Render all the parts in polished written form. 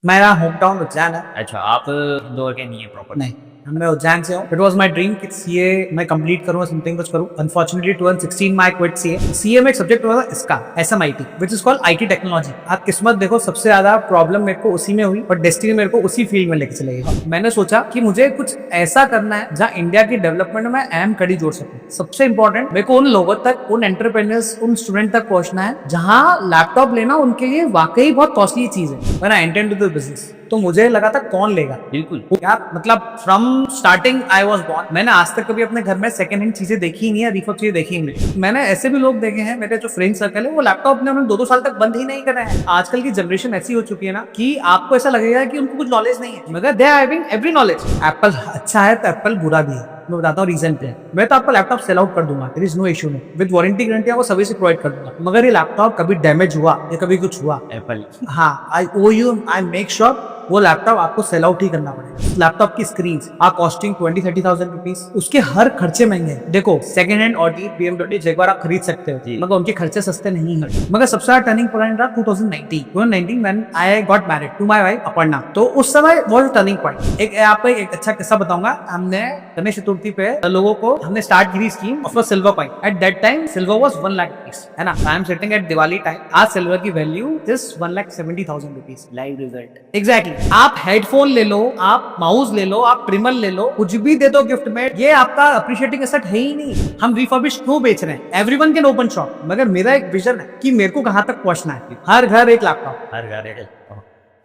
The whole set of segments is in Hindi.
मेरा होम टाउन उज्जैन है। अच्छा, आप इंदौर के नहीं है प्रॉपर? नहीं, मैं उज्जैन से हूँ। इट वॉज माई ड्रीम कि सीए मैं कंप्लीट करूँ, समथिंग कुछ करूँ। अनफॉर्चुनेटली 2016 में आई क्विट सीए। सीए में एक सब्जेक्ट हुआ था इसका SMIT, which is called IT technology. आप किस्मत देखो, सबसे ज्यादा प्रॉब्लम मेरे को उसी में हुई और डेस्टिनी मेरे को उसी फील्ड में लेके चले गई। मैंने सोचा कि मुझे कुछ ऐसा करना है जहाँ इंडिया की डेवलपमेंट में अहम कड़ी जोड़ सकूं। सबसे इंपॉर्टेंट, मेरे को उन लोगों तक, उन एंटरप्रेन्योर्स, उन स्टूडेंट तक पहुंचना है जहाँ लैपटॉप लेना उनके लिए वाकई बहुत कॉस्टली चीज है। When I enter into this business, तो मुझे लगा था कौन लेगा बिल्कुल। यार। मतलब from starting I was born, मैंने आज तक कभी अपने घर में सेकंड हैंड चीजें देखी ही नहीं है, रिफर्ब चीजें देखी ही नहीं। मैंने ऐसे भी लोग देखे हैं, मेरे जो फ्रेंड सर्कल है, वो लैपटॉप ने उन्होंने 2-2 साल तक बंद ही नहीं करे हैं। आजकल की जनरेशन ऐसी हो चुकी है ना कि आपको ऐसा लगेगा कि उनको कुछ नॉलेज नहीं है, मगर they are having every knowledge. Apple अच्छा है तो एप्पल बुरा भी है। मैं बताता हूँ रीजन क्या है। मैं तो आपका लैपटॉप सेल आउट कर दूंगा, देयर इज नो इशू में, विद वारंटी गारंटी आपको सर्विस प्रोवाइड कर दूंगा। मगर ये लैपटॉप कभी डैमेज हुआ या कभी कुछ हुआ, एप्पल। हाँ, I owe you, I make sure वो लैपटॉप आपको सेल आउट ही करना पड़ेगा। लैपटॉप की स्क्रीन आर कॉस्टिंग 20-30,000 रुपीज। उसके हर खर्चे महंगे हैं। देखो, second hand Audi, BMW Jaguar आप खरीद सकते हो, जी। मगर उनके खर्चे सस्ते नहीं है। मगर सबसे ज्यादा टर्निंग पॉइंट रहा 2019 when I got married to my wife Aparna. तो उस समय वो टर्निंग पॉइंट। एक आपको एक अच्छा किस्सा बताऊंगा। हमने गणेश चतुर्थी पे लोगों को हमने स्टार्ट की scheme of silver coin. Eight that time silver was 1 lakh rupees, है ना। I am sitting at Diwali time, आज सिल्वर की value just 1,70,000 rupees. Live result. Exactly आप हेडफोन ले लो, आप माउस ले लो, आप ट्रिमर ले लो, कुछ भी दे दो गिफ्ट में, ये आपका अप्रिशिएटिंग एसेट है ही नहीं। हम रिफर्बिश क्यों बेच रहे हैं? एवरीवन कैन ओपन शॉप, मगर मेरा एक विजन है कि मेरे को कहां तक पहुंचना है। हर घर एक लैपटॉप, हर घर।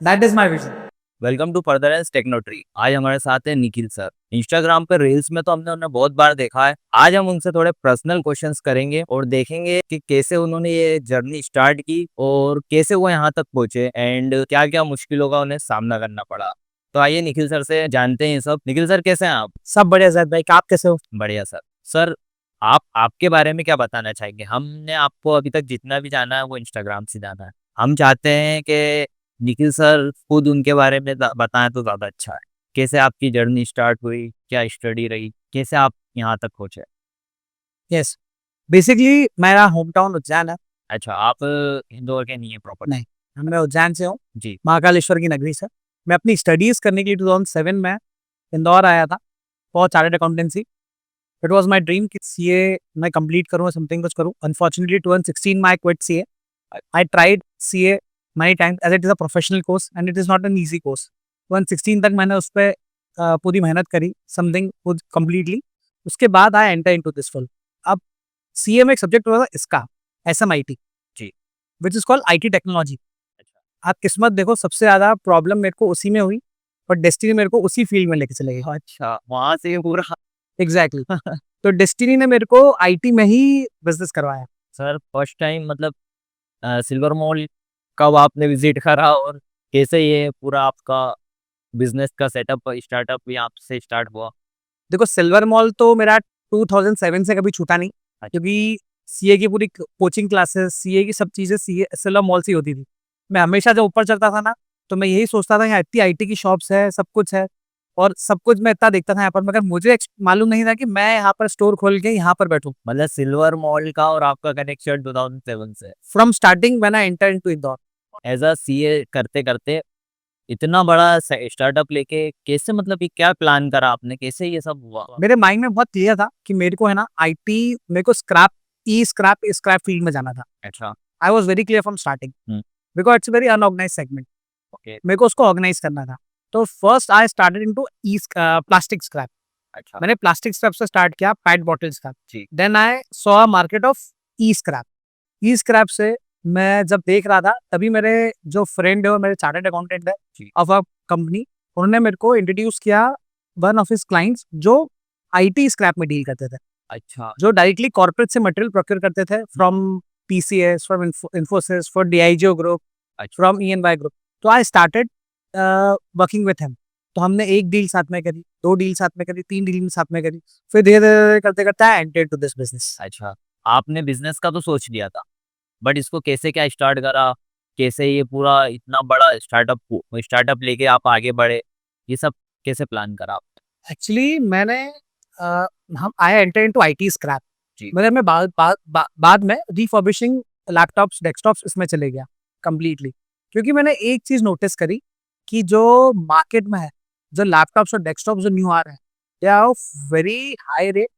That is my vision. Welcome to furtherance technotree. आज हमारे साथ है निखिल सर। इंस्टाग्राम पे रील्स में तो हमने उन्हें बहुत बार देखा है। आज हम उनसे थोड़े पर्सनल क्वेश्चंस करेंगे और देखेंगे कि कैसे उन्होंने ये जर्नी स्टार्ट की और कैसे वो यहाँ तक पहुंचे एंड क्या क्या मुश्किलों का उन्हें सामना करना पड़ा। तो आइए निखिल सर से जानते हैं ये सब। निखिल सर, कैसे हैं आप? सब बढ़िया जैद भाई, आप कैसे हो? बढ़िया सर। सर, आप आपके बारे में क्या बताना चाहेंगे? हमने आपको अभी तक जितना भी जाना है वो इंस्टाग्राम से जाना है। हम चाहते हैं कि निखिल सर खुद उनके बारे में बताएं तो ज़्यादा अच्छा है। कैसे आपकी जर्नी स्टार्ट हुई, क्या स्टडी रही, कैसे आप यहाँ तक पहुँचे? यस, बेसिकली मेरा होम टाउन उज्जैन है। अच्छा, आप इंदौर के नहीं है प्रॉपर? नहीं, मैं उज्जैन से हूँ, जी। महाकालेश्वर की नगरी से। मैं अपनी स्टडीज करने के लिए 2007 में इंदौर आया था for chartered accountancy. It was my dream कि सीए मैं कंप्लीट करूँ, समथिंग कुछ करूँ। अनफॉर्चुनेटली 2016 में I quit CA. I tried CA many times as it is a professional course and it is not an easy course. 2016 तक मैंने उस पर पूरी मेहनत करी, समथिंग कम्प्लीटली। उसके बाद I enter into this field. अब सीए में एक सब्जेक्ट हुआ था इसका SMIT, जी। Which is called IT technology. अच्छा। आप किस्मत देखो, सबसे ज्यादा प्रॉब्लम मेरे को उसी में हुई और डेस्टिनी मेरे को उसी फील्ड में लेके चले गई। अच्छा, वहाँ से पूरा। एग्जैक्टली तो डेस्टिनी ने मेरे को IT में ही बिजनेस करवाया। सर, फर्स्ट टाइम मतलब सिल्वर मॉल कब आपने विजिट करा और कैसे ये पूरा आपका बिजनेस का सेटअप स्टार्टअप भी आपसे स्टार्ट हुआ? देखो, सिल्वर मॉल तो मेरा 2007 से कभी छूटा नहीं, अच्छा। क्योंकि सीए की पूरी कोचिंग क्लासेस, सीए की सब चीजें सीए सिल्वर मॉल से ही होती थी। मैं हमेशा जब ऊपर चढ़ता था ना, तो मैं यही सोचता था यहाँ इतनी IT की शॉप्स है, सब कुछ है, और सब कुछ मैं इतना देखता था यहाँ पर, मगर मुझे मालूम नहीं था कि मैं यहाँ पर स्टोर खोल के यहाँ पर बैठूं। मतलब सिल्वर मॉल का और आपका कनेक्शन 2007 से? From starting when I enter into Indore. As a CA करते करते इतना बड़ा स्टार्टअप लेके कैसे, मतलब कि क्या प्लान करा आपने, कैसे ये सब हुआ? मेरे माइंड में बहुत क्लियर था कि मेरे को है ना IT, मेरे को स्क्रैप फील्ड में जाना था। अच्छा। I was very clear from starting, because it's very unorganise segment. Okay. मेरे को उसको ऑर्गेनाइज करना था। तो first I started into plastic scrap. अच्छा। मैंने प्लास्टिक स्क्रैप से स्टार्ट किया, पेट बॉटल स्क्रैप। जी। Then I saw market of e scrap. E scrap से मैं जब देख रहा था, तभी मेरे जो फ्रेंड है और मेरे चार्टर्ड अकाउंटेंट है जी। ऑफ अ कंपनी, उन्होंने मेरे को इंट्रोड्यूस किया वन ऑफ हिज क्लाइंट्स जो IT स्क्रैप में डील करते थे, अच्छा। जो डायरेक्टली कॉर्पोरेट से मटेरियल प्रोक्योर करते थे from PCS, from Infosys, for DIGO group, अच्छा। From ENY group. तो I started working with him. तो हमने एक डील साथ में करी, 2 डील साथ में करी, 3 डील साथ में करी। फिर धीरे धीरे करते करते I entered to this business. अच्छा, आपने बिजनेस का तो सोच लिया था, बट इसको कैसे क्या स्टार्ट करा? कैसे ये पूरा इतना बड़ा स्टार्टअप लेके आप आगे बढ़े? ये सब कैसे प्लान करा आप? एक्चुअली मैंने अ, हम I enter into IT scrap, जी। मगर मैं बाद में रिफर्बिशिंग लैपटॉप्स, डेस्कटॉप्स इसमें चले गया कंप्लीटली। क्योंकि मैंने एक चीज नोटिस करी कि जो मार्केट में है, जो लैपटॉप्स और डेस्कटॉप जो न्यू आ रहे हैं, they are of very high rate.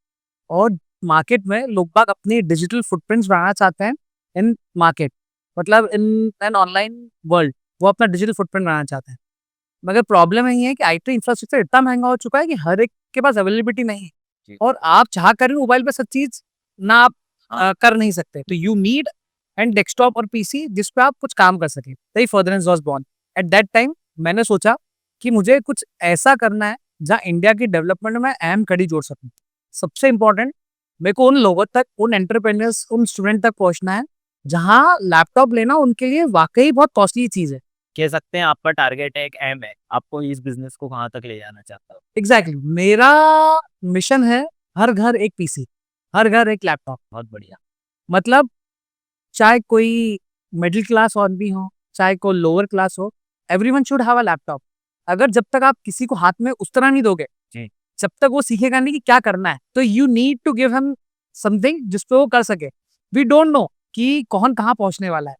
और मार्केट में लोग बाग अपनी डिजिटल फुटप्रिंट्स बनाना चाहते हैं इन मार्केट, मतलब इन एन ऑनलाइन वर्ल्ड वो अपना डिजिटल फुटप्रिंट बनाना चाहते हैं। मगर प्रॉब्लम यही है कि आईटी इंफ्रास्ट्रक्चर इतना महंगा हो चुका है कि हर एक के पास अवेलेबिलिटी नहीं है। जी। और आप चाह कर भी मोबाइल पे सब चीज ना आप कर नहीं सकते। तो यू नीड एंड डेस्कटॉप और पीसी जिस पे आप कुछ काम कर सकें। तभी furtherance was born. Eight that time मैंने सोचा कि मुझे कुछ ऐसा करना है जहाँ इंडिया की डेवलपमेंट में अहम कड़ी जोड़ सकूं। सबसे इम्पोर्टेंट, मेरे को उन लोगों तक, उन एंटरप्रेन्योर्स, उन स्टूडेंट तक पहुंचना है जहाँ लैपटॉप लेना उनके लिए वाकई बहुत कॉस्टली चीज है। कह सकते हैं आपका टारगेट है, एक एम है, आपको इस बिजनेस को कहाँ तक ले जाना चाहता हो। एग्जैक्टली मेरा मिशन है हर घर एक पीसी, हर घर एक लैपटॉप। बहुत बढ़िया। मतलब चाहे कोई मिडिल क्लास और भी हो, चाहे कोई लोअर क्लास हो, everyone should have a laptop. अगर जब तक आप किसी को हाथ में उस तरह नहीं दोगे, जी। जब तक वो सीखेगा नहीं कि क्या करना है, तो you need to give him something जिसपे वो कर सके। वी डोंट नो कि कौन कहाँ पहुंचने वाला है।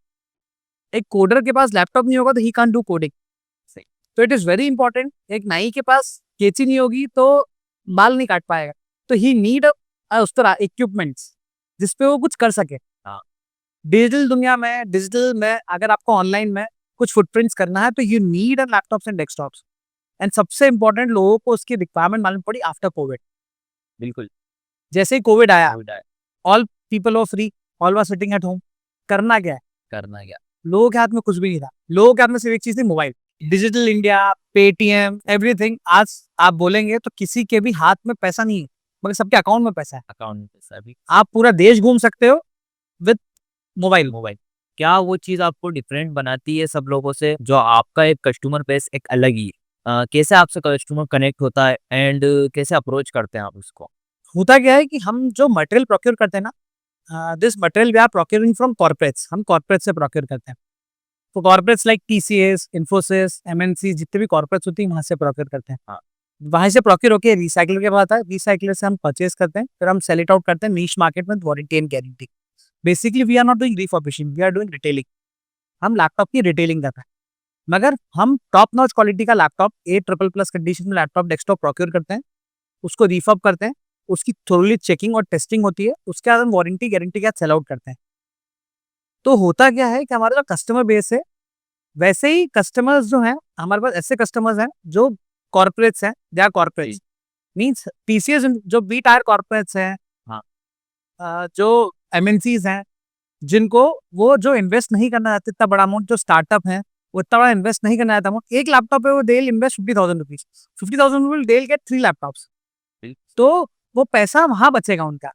एक कोडर के पास लैपटॉप नहीं होगा तो ही कांट डू कोडिंग। सही। तो इट इज वेरी इंपॉर्टेंट। एक नाई के पास कैंची नहीं होगी तो बाल नहीं काट पाएगा। तो ही नीड उस तरह इक्विपमेंट्स जिसपे वो कुछ कर सके। हाँ। डिजिटल दुनिया में, डिजिटल में अगर आपको ऑनलाइन में कुछ फुटप्रिंट्स करना है तो you need a laptops and desktops. And सबसे इंपॉर्टेंट, लोगों को उसकी रिक्वायरमेंट मालूम पड़ी आफ्टर कोविड। बिल्कुल। जैसे ही कोविड आया, कोविड आया। All people were free, all were sitting at home. करना क्या है? करना क्या। लोगों के हाथ में कुछ भी नहीं था। लोगों के हाथ में सिर्फ एक चीज थी, mobile. Digital India, Paytm, everything. आज आप बोलेंगे तो किसी के भी हाथ में पैसा नहीं है, मगर सबके अकाउंट में पैसा है। अकाउंट में पैसा भी। आप पूरा देश घूम सकते हो विद मोबाइल। मोबाइल। क्या वो चीज़ आपको डिफरेंट बनाती है सब लोगों से, जो आपका एक कस्टमर बेस एक अलग ही है? कैसे आपसे कस्टमर कनेक्ट होता है एंड कैसे अप्रोच करते हैं आप उसको? होता क्या है कि हम जो मटेरियल प्रोक्योर करते हैं ना, this material we are procuring from corporates. हम कॉर्पोरेट से प्रोक्योर करते हैं। तो corporates like TCS, Infosys, MNC, जितने भी कॉर्पोरेट्स होती है वहां से प्रोक्योर करते हैं। हाँ। वहां से प्रोक्योर होकर रिसाइकलर के पास आता है। रिसाइकलर से हम परचेज करते हैं, फिर हम सेल इट आउट करते हैं नीश मार्केट में, warranty and guarantee. Basically we are not doing refurbishing, we are doing retailing. हम लैपटॉप की रिटेलिंग करते हैं। मगर हम टॉप नॉच क्वालिटी का लैपटॉप, A++ कंडीशन में लैपटॉप डेस्कटॉप प्रोक्योर करते हैं, उसको रिफर्ब करते हैं, उसकी थोड़ी चेकिंग और टेस्टिंग होती है, उसके बाद हम वारंटी गारंटी के साथ सेल आउट करते हैं। तो होता क्या है कि हमारा जो कस्टमर बेस है, वैसे ही कस्टमर्स जो हैं, हमारे पास ऐसे कस्टमर्स हैं जो कॉर्पोरेट्स हैं, they are corporates. Means TCS जो बी टायर कॉर्पोरेट्स हैं, हाँ। जो एमएनसीज हैं, जिनको वो जो इन्वेस्ट नहीं करना चाहते इतना बड़ा अमाउंट, जो स्टार्टअप है वो इतना बड़ा इन्वेस्ट नहीं करना चाहता अमाउंट, एक लैपटॉप पे वो they invest 50,000 rupees. 50,000 rupees they get 3 laptops. तो वो पैसा वहां बचेगा उनका।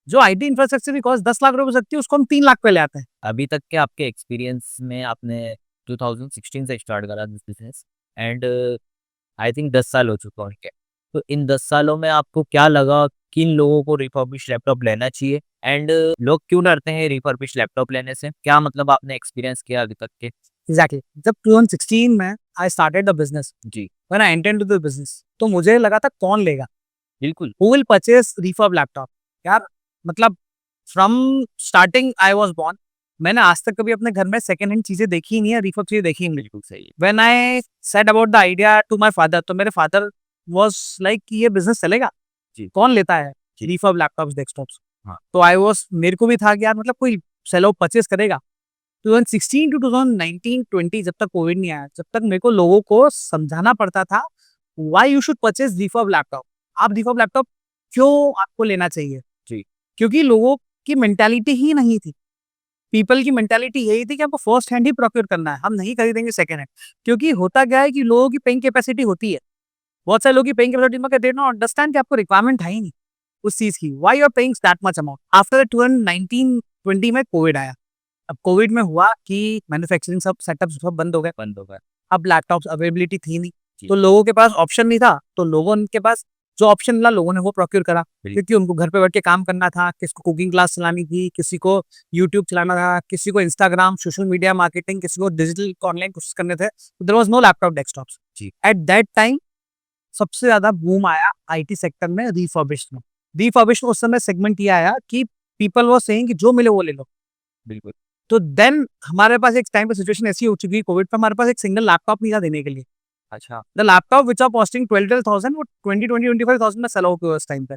जो आईटी इंफ्रास्ट्रक्चर की कॉस्ट 10 लाख रुपए हो सकती है, उसको हम 3 लाख पे ले आते हैं। अभी तक के आपके एक्सपीरियंस में आपने 2016 से स्टार्ट करा this business and I think 10 साल हो चुका है उनके। तो इन 10 सालों में आपको क्या लगा, किन लोगों को रिफर्बिश लैपटॉप लेना चाहिए एंड लोग क्यों डरते हैं रिफर्बिश लैपटॉप लेने से? क्या मतलब आपने एक्सपीरियंस किया अभी तक के? एग्जैक्टली जब 2016 में आई स्टार्टेड द बिजनेस, जी। When I entered to the business, तो मुझे लगा था कौन लेगा, बिल्कुल। Who will purchase refurb laptop. यार मतलब from starting I was born, मैंने आज तक कभी अपने घर में सेकंड हैंड चीजें देखी ही नहीं है, रिफर्ब चीजें देखी ही नहीं। बिल्कुल सही है। When I said about the idea to my father, तो मेरे फादर वाज लाइक कि ये बिजनेस चलेगा, जी। कौन लेता है जी। Refurb laptops, desktops. हाँ। तो आई वाज, मेरे को भी था कि यार मतलब कोई सेलो परचेज करेगा। 2016 टू 2019-20 जब तक कोविड नहीं आया, जब तक मेरे को लोगों को समझाना पड़ता था why you should purchase refurb laptop. आप रिफर्ब लैपटॉप क्यों आपको लेना चाहिए? जी। क्योंकि लोगों की मेंटालिटी ही नहीं थी। पीपल की मेंटालिटी यही थी कि हमको फर्स्ट हैंड ही प्रोक्योर करना है, हम नहीं खरीदेंगे सेकंड हैंड। क्योंकि होता क्या है कि लोगों की पेइंग कैपेसिटी होती है, बहुत सारे लोगों की पेइंग कैपेसिटी में दे नॉट अंडरस्टैंड कि आपको रिक्वायरमेंट है ही नहीं उस चीज की। Why you are paying that much amount? After 2019-20 में कोविड आया। अब कोविड में हुआ कि मैन्युफैक्चरिंग सब सेटअप सब बंद हो गए। बंद हो गया। अब लैपटॉप्स अवेलेबिलिटी थी नहीं, जी। तो लोगों के पास ऑप्शन नहीं था। तो लोगों के पास जो ऑप्शन मिला, लोगों ने वो प्रोक्योर करा, बिल्कुल। क्योंकि उनको घर पे बैठ के काम करना था। किसी को कुकिंग क्लास चलानी थी, किसी को यूट्यूब चलाना था, किसी को इंस्टाग्राम, सोशल मीडिया मार्केटिंग, किसी को डिजिटल ऑनलाइन कुछ करने थे। There was no laptop desktops. जी। एट दैट टाइम सबसे ज्यादा बूम आया आईटी सेक्टर में रिफर्बिश्ड में। रिफर्बिश्ड उस समय सेगमेंट ये आया कि पीपल वाज सेइंग कि जो मिले वो ले लो। बिल्कुल। तो देन हमारे पास एक टाइम पे सिचुएशन ऐसी हो चुकी है कोविड पे, हमारे पास एक सिंगल लैपटॉप नहीं था देने के लिए। अच्छा। The laptop which are costing 12,000 वो 20-25,000 में सेल आउट हुआ उस टाइम पे।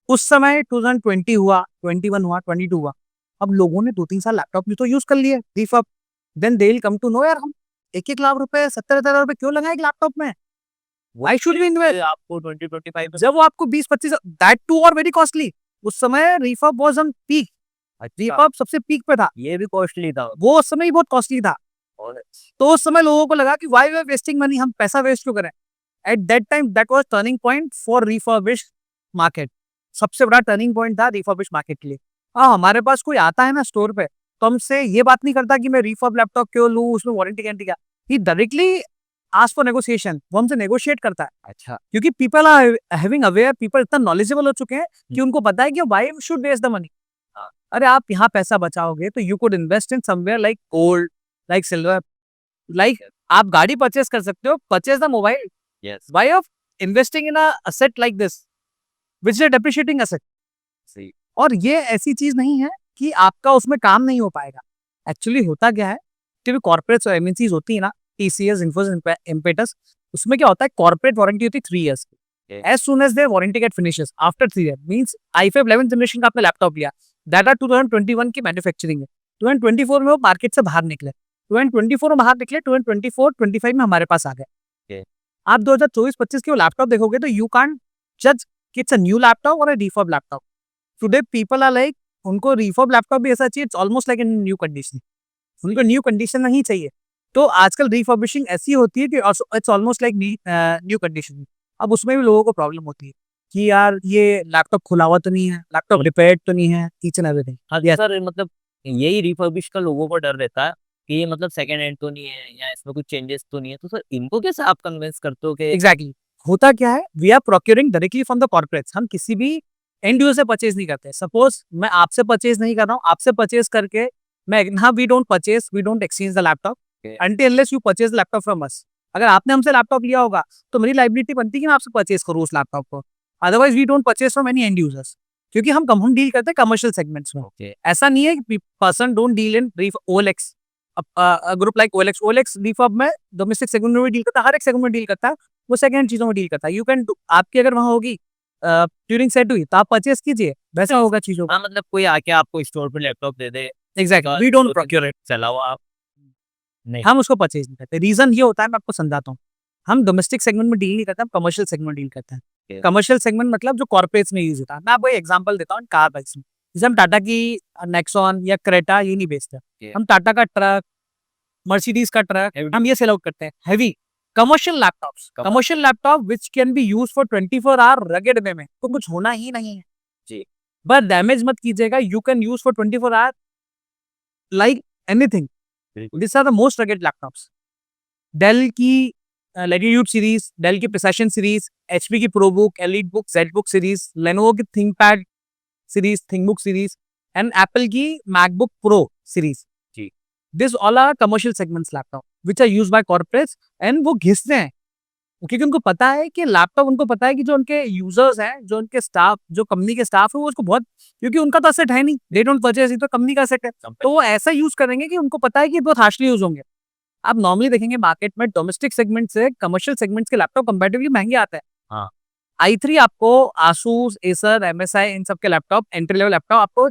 उस समय 2020 हुआ, 21 हुआ, 22 हुआ। अब लोगों ने 2-3 साल लैपटॉप तो यूज कर लिए refurb. Then they will come to know यार हम 1-1 लाख रुपए 70,000 रुपए क्यों लगाए एक लैपटॉप में? Why should we invest? आपको 20-25 जब वो आपको 20-25 दैट टू और वेरी कॉस्टली। उस समय रिफर्ब वाज ऑन पीक। अच्छा, रिफर्ब सबसे पीक पे था। ये भी कॉस्टली था। वो उस समय ही बहुत कॉस्टली था। और तो उस समय लोगों को लगा कि why we are wasting money, हम पैसा वेस्ट क्यों करें? At that time that was turning point for refurbished market. सबसे बड़ा टर्निंग पॉइंट था रिफर्बिश्ड मार्केट के लिए। हाँ, हमारे पास कोई आता है ना स्टोर पे, तो हमसे ये बात नहीं करता कि मैं रिफर्ब लैपटॉप क्यों लूं, उसमें वारंटी गारंटी क्या। He directly ask for negotiation, वो हमसे नेगोशिएट करता है। अच्छा। क्योंकि people are having aware, people इतना नॉलेजेबल हो चुके हैं कि उनको पता है कि why we should waste the money. हाँ। अरे आप यहाँ पैसा बचाओगे तो you could invest in somewhere like gold, like silver, like आप गाड़ी परचेस कर सकते हो, purchase the mobile. Yes. Why of investing in a asset like this, which is a depreciating asset? सही। और ये ऐसी चीज नहीं है कि आपका उसमें काम नहीं हो पाएगा। एक्चुअली होता क्या है, जो कॉर्पोरेट्स और एमएनसीज होती है ना, टीसीएस, इन्फोसिस, इम्पेटस, उसमें क्या होता है, कॉर्पोरेट वारंटी होती है 3 इयर्स की। As soon as there warranty get finishes after 3 year, means i5 11th generation का आपने लैपटॉप लिया, दैट आर 2021 की मैन्युफैक्चरिंग है, 2024 में वो मार्केट से बाहर निकले, 2024 में बाहर निकले, 2024 25 में हमारे पास आ गए। आप 2024-25 के वो लैपटॉप देखोगे तो यू कांट जज कि इट्स अ न्यू लैपटॉप और a refurb laptop. Today people are like, उनको रिफर्ब लैपटॉप भी ऐसा चाहिए, it's almost like in new condition. उनको न्यू कंडीशन नहीं चाहिए। तो आजकल रिफर्बिशिंग ऐसी होती है कि it's almost like new condition. अब उसमें भी लोगों को प्रॉब्लम होती है कि यार ये लैपटॉप खुला हुआ तो नहीं है, लैपटॉप रिपेयर्ड तो नहीं है, ईच एंड एवरीथिंग। हाँ सर, मतलब यही रिफर्बिश का लोगों को डर रहता है कि ये मतलब सेकंड हैंड तो नहीं है या इसमें कुछ चेंजेस तो नहीं है। तो सर इनको कैसे आप कन्विंस करते हो कि एग्जैक्टली होता क्या है, we are procuring directly from the corporates. हम किसी भी एंड यूजर से परचेज नहीं करते। सपोज मैं आपसे परचेज नहीं कर रहा हूँ, आपसे परचेज करके मैं, हाँ, we don't purchase, we don't exchange the laptop until unless you purchase laptop from us. अगर आपने हमसे लैपटॉप लिया होगा तो मेरी लाइबिलिटी बनती है कि मैं आपसे परचेज करूँ उस लैपटॉप को। Otherwise we don't purchase from any end users, क्योंकि हम डील करते हैं कमर्शियल सेगमेंट्स में। ओके। ऐसा नहीं है कि person don't deal in OLX, group like OLX. OLX refurb में डोमेस्टिक सेगमेंट में डील करता है, हर एक सेगमेंट में डील करता है, वो सेकंड हैंड चीजों में डील करता है। यू कैन, आपकी अगर वहां होगी ट्यूरिंग सेट हुई तो आप परचेज कीजिए, वैसा होगा चीजों का। हाँ, मतलब कोई आके आपको स्टोर पे लैपटॉप दे दे, exactly, we don't procure it, चलाओ आप। नहीं। हम उसको परचेज नहीं करते। रीजन ये होता है, मैं आपको समझाता हूँ। हम डोमेस्टिक सेगमेंट में डील नहीं करते, हम कमर्शियल सेगमेंट डील करते हैं। Okay. कमर्शियल सेगमेंट मतलब जो कॉर्पोरेट्स में यूज होता है। मैं आपको एक एग्जांपल देता हूँ कार बाइक्स में। जैसे हम टाटा की नेक्सॉन या क्रेटा ये नहीं बेचते, Okay. हम टाटा का ट्रक, मर्सिडीज का ट्रक, Heavy. हम ये सेल आउट करते हैं। Heavy commercial laptops, commercial laptop which can be use for 24 hour rugged way में, तो कुछ होना ही नहीं है जी। बस डैमेज मत कीजिएगा। You can use for 24 hour like anything. बिल्कुल। This are the most rugged laptops. Dell की लैटिट्यूड सीरीज, डेल की प्रिसिशन सीरीज, एचपी की ProBook, elite book, Z book series, Lenovo की ThinkPad series, ThinkBook series, and Apple की मैकबुक प्रो सीरीज। जी। This all are commercial segments laptop which are used by corporates, and वो घिसते हैं क्योंकि उनको पता है कि लैपटॉप, उनको पता है कि जो उनके यूजर्स हैं, जो उनके स्टाफ, जो कंपनी के स्टाफ है, वो उसको बहुत, क्योंकि उनका तो असेट है नहीं, दे डोंट परचेज, तो कंपनी का असेट है, तो वो ऐसा यूज करेंगे कि उनको पता है कि बहुत हार्शली यूज होंगे। आप नॉर्मली देखेंगे मार्केट में डोमेस्टिक सेगमेंट से कमर्शियल सेगमेंट्स के लैपटॉप कंपैरेटिवली महंगे आते हैं। हाँ। i3 आपको आसूस, एसर, एमएसआई, इन सब के लैपटॉप, एंट्री लेवल लैपटॉप आपको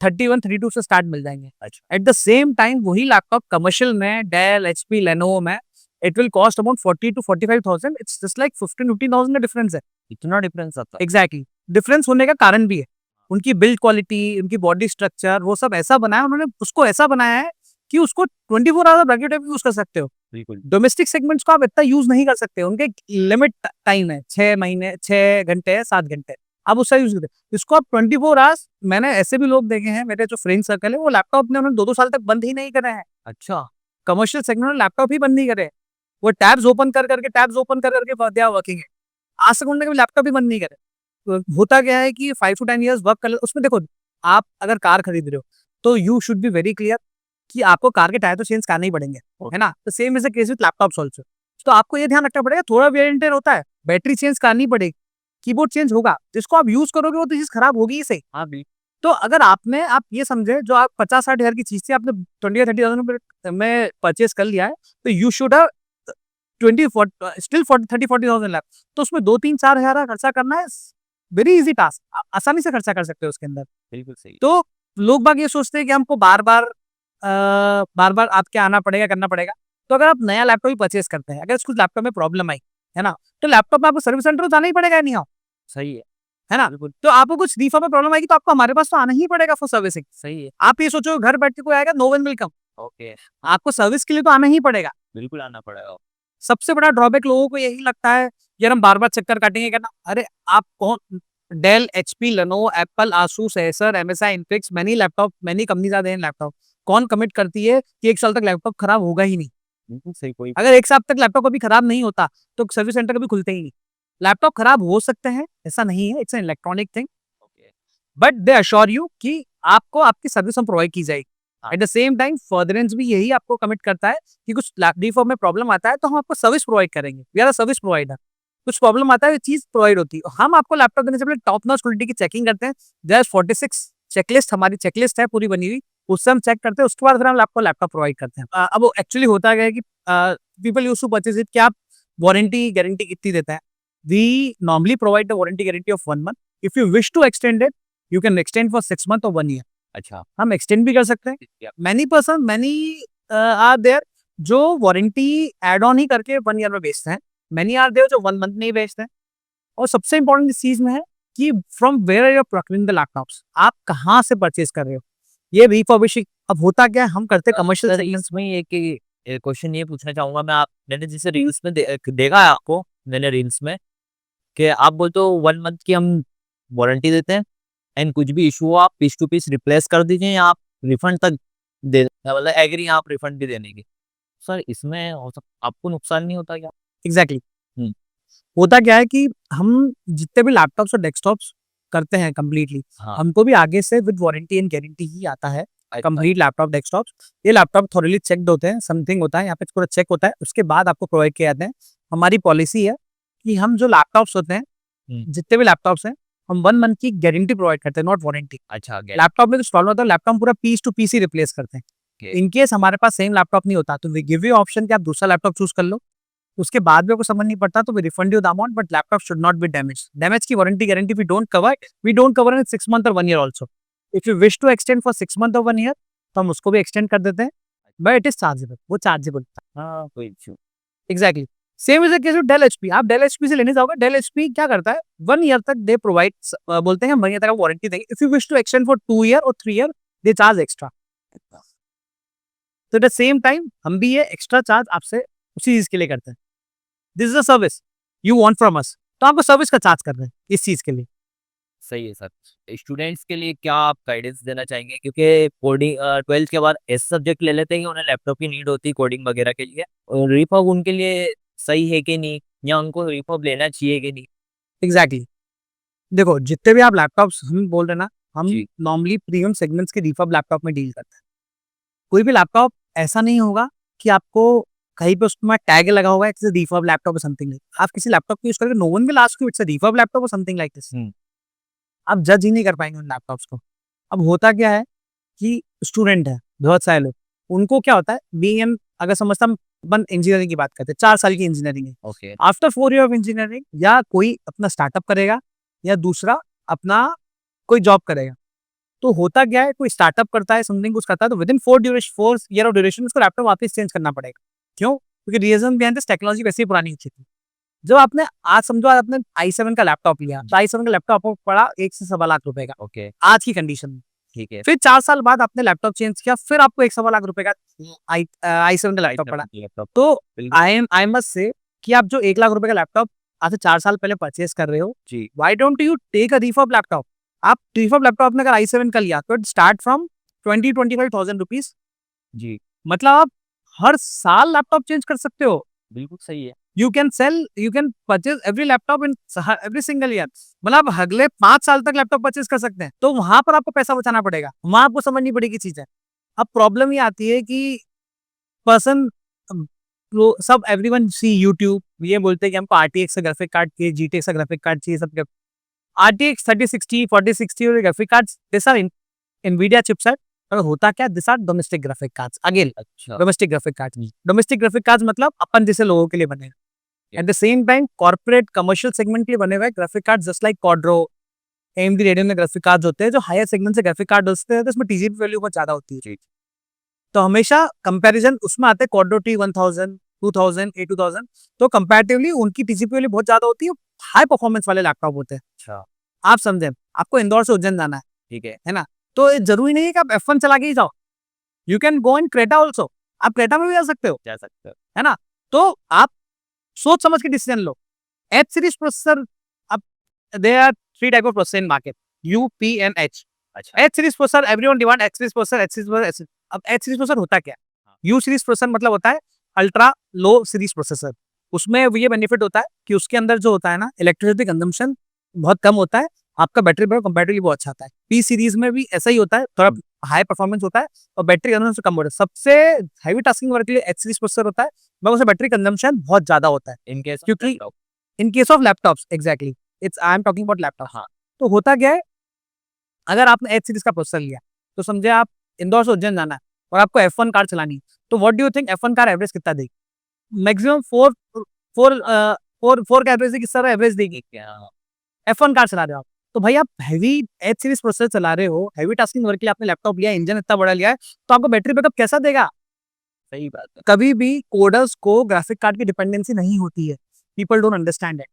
31, 32 से स्टार्ट मिल जाएंगे। अच्छा। एट द सेम टाइम वही लैपटॉप कमर्शियल में डेल, एचपी, लेनोवो में it will cost about 40 to 45,000। It's just like 15-15,000 का डिफरेंस है। इतना डिफरेंस आता है? एग्जैक्टली, डिफरेंस होने का कारण भी है उनकी बिल्ड क्वालिटी, उनकी बॉडी स्ट्रक्चर, वो सब ऐसा बनाया उन्होंने, उसको ऐसा बनाया है कि उसको 24 आवर ब्रैकेट में यूज कर सकते हो। बिल्कुल। डोमेस्टिक सेगमेंट्स को आप इतना यूज नहीं कर सकते, उनके लिमिट टाइम है, 6 महीने, 6 घंटे, 7 घंटे, आप उसका यूज करते हैं। इसको आप 24 आवर्स, मैंने ऐसे भी लोग देखे हैं, मेरे जो फ्रेंड सर्कल है, वो लैपटॉप ने उन्होंने 2-2 साल तक बंद ही नहीं करे हैं। अच्छा। कमर्शियल सेगमेंट में लैपटॉप ही बंद नहीं करे, वो टैब्स ओपन कर करके, टैब्स ओपन कर करके दे आर वर्किंग है। आज तक उन्होंने कभी लैपटॉप भी बंद नहीं करे। तो होता क्या है कि 5 to 10 years वर्क कर, उसमें देखो, आप अगर कार खरीद रहे हो तो you should be very clear कि आपको कार के टायर तो चेंज करने ही पड़ेंगे, है ना। तो same is the case with laptops also. तो आपको ये ध्यान रखना पड़ेगा, थोड़ा वेयर एंड टेयर होता है, बैटरी चेंज करनी पड़ेगी, कीबोर्ड चेंज होगा, जिसको आप यूज करोगे वो तो चीज खराब होगी ही सही। हाँ भी। तो अगर आप ये समझे जो आप 50-60 हज़ार की चीज थी आपने 20 या 30,000 में परचेज कर लिया है, तो यू शुड हैव 30-40,000 लैप। तो उसमें 2-3-4 हज़ार का खर्चा करना है, वेरी इजी टास्क, आसानी से खर्चा कर सकते हो उसके अंदर। बिल्कुल सही। तो लोग बाग ये सोचते हैं कि हमको बार-बार आपके आना पड़ेगा, करना पड़ेगा। तो अगर आप नया लैपटॉप ही परचेज़ करते हैं, अगर उस लैपटॉप में प्रॉब्लम आई, है ना? तो लैपटॉप में आपको सर्विस सेंटर तो जाना ही पड़ेगा एनी हाउ, सही है ना? बिल्कुल तो आपको कुछ रिफर्ब में प्रॉब्लम आएगी तो आपको हमारे पास तो आना ही पड़ेगा फॉर सर्विसिंग। सही है। आप ये सोचो घर बैठ के कोई आएगा, no one will come. Okay, आपको सर्विस के लिए तो आना ही पड़ेगा। बिल्कुल आना पड़ेगा। सबसे बड़ा ड्रॉबैक लोगों को यही लगता है, यार हम बार-बार चक्कर काटेंगे करना। अरे आप कौन Dell, HP, Lenovo, Apple, Asus, Acer, MSI, Infinix, many companies are there in laptop. कौन कमिट करती है कि 1 साल तक लैपटॉप खराब होगा ही नहीं? बिल्कुल सही, कोई अगर 1 साल तक लैपटॉप कभी खराब नहीं होता, तो सर्विस सेंटर कभी खुलते ही नहीं। लैपटॉप खराब हो सकते हैं, ऐसा नहीं है, it's an electronic thing, okay. But they assure you कि आपको आपकी सर्विस हम प्रोवाइड की जाएगी। हाँ। Eight the same time furtherance भी यही आपको कमिट करता है कि कुछ रिफर्ब में प्रॉब्लम आता है तो हम आपको सर्विस प्रोवाइड करेंगे। We are a service provider. कुछ प्रॉब्लम आता है, ये चीज प्रोवाइड होती है। हम आपको लैपटॉप देने से पहले टॉप नॉच क्वालिटी की चेकिंग करते हैं। देयर 46 चेकलिस्ट, हमारी चेकलिस्ट है पूरी बनी हुई, उससे हम चेक करते हैं, उसके बाद फिर हम आपको लैपटॉप प्रोवाइड करते हैं। अब वो एक्चुअली होता क्या है कि people used to purchase it, कि आप वारंटी गारंटी कितनी देते हैं? We normally provide the warranty guarantee of 1 month. If you wish to extend it, you can extend for 6 month और 1 ईयर। अच्छा, हम एक्सटेंड भी कर सकते हैं। या मैनी आर देयर जो वारंटी ऐड ऑन ही करके 1 ईयर में बेचते हैं। मैनी आर देयर जो 1 मंथ में ही बेचते हैं। और सबसे इम्पोर्टेंट इस चीज में है कि from where are you procuring the laptops, आप कहाँ से परचेज कर रहे हो? ये रिफर्बिशिंग। अब होता क्या है, हम करते कमर्शियल सर सेगमेंट्स। इसमें एक क्वेश्चन ये पूछना चाहूँगा मैं, आप मैंने जैसे रील्स में देखा है आपको, मैंने रील्स में कि आप बोलते हो 1 मंथ की हम वारंटी देते हैं एंड कुछ भी इश्यू हो आप पीस टू पीस रिप्लेस कर दीजिए या आप रिफंड तक दे मतलब एग्री आप रिफंड भी देने की। सर इसमें आपको नुकसान नहीं होता क्या? एग्जैक्टली। हुँ, होता क्या है कि हम जितने भी लैपटॉप्स और डेस्कटॉप्स करते हैं कंप्लीटली, हाँ, हमको भी आगे से विद वारंटी एंड गारंटी ही आता है। अच्छा, कंप्लीट लैपटॉप डेस्कटॉप्स, ये लैपटॉप थॉरली चेक्ड होते हैं, समथिंग होता है यहाँ पे पूरा चेक होता है, उसके बाद आपको प्रोवाइड किए जाते हैं। हमारी पॉलिसी है कि हम जो लैपटॉप्स होते हैं, हुँ, जितने भी लैपटॉप्स हैं, हम 1 मंथ की गारंटी प्रोवाइड करते हैं, नॉट वारंटी। अच्छा गेट लैपटॉप में तो प्रॉब्लम होता है, लैपटॉप हम पूरा piece to piece he replace करते हैं। ओके, इन केस हमारे पास सेम लैपटॉप नहीं होता तो वी गिव यू ऑप्शन कि आप दूसरा लैपटॉप चूज कर लो। उसके बाद भी आपको समझ नहीं पड़ता तो we refund you the amount, but laptop should not be damage. Damage की warranty guarantee we don't cover in 6 month और 1 year also. If you wish to extend for 6 month और 1 ईयर, तो हम उसको भी एक्सटेंड कर देते हैं, बट इट इज चार्जेबल, वो चार्जेबल। हाँ, कोई issue exactly. Same is the case with Dell HP. आप डेल एचपी से लेने जाओगे, डेल एचपी क्या करता है, 1 ईयर तक दे प्रोवाइड, बोलते हैं हम 1 ईयर तक वारंटी देंगे। If you wish to extend for 2 year और 3 ईयर, दे चार्ज एक्स्ट्रा। तो एट द सेम टाइम हम भी ये एक्स्ट्रा चार्ज आपसे उसी चीज के लिए करते हैं। This is a service you want from us, तो आपको सर्विस का चार्ज कर रहे हैं इस चीज के लिए। सही है सर। स्टूडेंट्स के लिए क्या आप गाइडेंस देना चाहेंगे? क्योंकि कोडिंग 12th के बाद ऐसे सब्जेक्ट ले लेते हैं कि उन्हें लैपटॉप की नीड होती है कोडिंग वगैरह के लिए, और रिफर्ब उनके लिए सही है कि नहीं, या उनको रिफर्ब लेना चाहिए कि नहीं? एग्जैक्टली। देखो जितने भी आप लैपटॉप्स हम बोल रहे हैं ना, हम जी, नॉर्मली प्रीमियम सेगमेंट्स के रिफर्ब लैपटॉप में डील करते हैं। कोई भी लैपटॉप ऐसा नहीं होगा कि आपको कहीं पे उसमें टैग लगा होगा इट्स अ रिफर्ब लैपटॉप और समथिंग लाइक। आप किसी लैपटॉप को यूज करके no one will ask you it's a refurb laptop और समथिंग लाइक दिस। हुँ, आप जज ही नहीं कर पाएंगे उन लैपटॉप्स को। अब होता क्या है कि स्टूडेंट है, बहुत सारे लोग, उनको क्या होता है, बीइंग एन, अगर समझता हम अपन इंजीनियरिंग की बात करते हैं, 4 साल की इंजीनियरिंग है। Okay, after 4 year of engineering या कोई अपना स्टार्टअप करेगा या दूसरा अपना कोई जॉब करेगा। तो होता क्या है, कोई स्टार्टअप करता है, समथिंग कुछ करता है, तो with in 4 year of duration उसको लैपटॉप वापस चेंज करना पड़ेगा। क्यों? क्योंकि रीजन बिहाइंड दिस, टेक्नोलॉजी वैसे ही पुरानी हो चुकी है। जब आपने आज समझो आज आपने i7 का लैपटॉप लिया, तो i7 का लैपटॉप आपको पड़ा 1 से सवा लाख रुपए का ओके, आज की कंडीशन में। ठीक है। फिर 4 साल बाद आपने लैपटॉप चेंज किया, फिर आपको 1 सवा लाख रुपए का i7 का लैपटॉप पड़ा। लैपटॉप तो बिल्कुल, आई मस्ट से कि आप जो 1 लाख रुपए का लैपटॉप आज से 4 साल पहले परचेज कर रहे हो, जी, why don't you take a refurb laptop? आप रिफर्ब लैपटॉप आपने अगर i7 का लिया तो इट स्टार्ट फ्रॉम 20-25,000 रुपीज। जी, मतलब आप हर साल लैपटॉप चेंज कर सकते हो। बिल्कुल सही है। You can purchase every laptop in every single year. मतलब आप अगले 5 साल तक लैपटॉप परचेज कर सकते हैं। तो वहां पर आपको पैसा बचाना पड़ेगा, वहां आपको समझनी पड़ेगी चीजें। अब प्रॉब्लम ये आती है कि पर्सन, सब एवरीवन सी यूट्यूब, ये बोलते हैं कि हमको आरटीएक्स का ग्राफिक कार्ड चाहिए, जीटीएक्स का ग्राफिक कार्ड चाहिए, सब RTX 3060, 4060 और graphic cards, this are NVIDIA chipset. और होता क्या, this are domestic graphic cards. Again अच्छा। Domestic graphic cards, domestic graphic cards मतलब अपन जैसे लोगों के लिए बने हैं। At the same time corporate commercial segment के लिए बने हुए graphic card, just like Quadro, AMD Radeon में ग्राफिक कार्ड होते हैं जो हायर सेगमेंट से ग्राफिक कार्ड होते हैं, तो इसमें टीजीपी वैल्यू बहुत ज्यादा होती है। तो हमेशा कंपैरिजन उसमें आते हैं क्वाड्रो T1000, 2000, A2000, तो कंपैरेटिवली उनकी टीजीपी वैल्यू बहुत ज्यादा होती है, हाई परफॉर्मेंस वाले लैपटॉप होते हैं। अच्छा। आप समझे, आपको इंदौर से उज्जैन जाना ठीक है। है ना, तो ये जरूरी नहीं है कि आप F1 चला के ही जाओ, you can go in Creta also, आप क्रेटा में भी जा सकते हो, जा सकते हो। है ना। तो आप सोच समझ के डिसीजन लो। एच सीरीज प्रोसेसर, अब there are 3 type of processor in market, U, P and H। अच्छा। H series processor, everyone demand H series processor, H series processor. अब एच सीरीज प्रोसेसर होता क्या है, U सीरीज प्रोसेसर मतलब होता है अल्ट्रा लो सीरीज प्रोसेसर। उसमें ये बेनिफिट होता है कि उसके अंदर जो होता है ना, इलेक्ट्रिसिटी कंजम्पशन बहुत कम होता है, आपका बैटरी बैकअप कंपैरेटिवली बहुत अच्छा आता है। P सीरीज में भी ऐसा ही होता है, थोड़ा हाई परफॉर्मेंस होता है और बैटरी कंजम्पशन कम होता है। सबसे हैवी टास्किंग वर्क के लिए एच सीरीज प्रोसेसर होता है, मगर उसमें बैटरी कंजम्पशन बहुत ज्यादा होता है। इन केस क्योंकि in case of laptops, exactly, it's I am talking about laptop. हाँ। तो होता क्या है, अगर आपने एच सीरीज का प्रोसेसर लिया, तो समझे आप इंदौर से उज्जैन जाना है और आपको F1 कार चलानी है, तो what do you think F1 car average कितना देगी? मैक्सिमम 4 का एवरेज किस तरह एवरेज देगी? F1 कार चला रहे हो आप, तो भाई आप हैवी एच सीरीज प्रोसेसर चला रहे हो, हैवी टास्किंग वर्क के लिए आपने लैपटॉप लिया, इंजन इतना बड़ा लिया है, तो आपको बैटरी बैकअप कैसा देगा? सही बात है। कभी भी कोडर्स को ग्राफिक कार्ड की डिपेंडेंसी नहीं होती है, people don't understand it,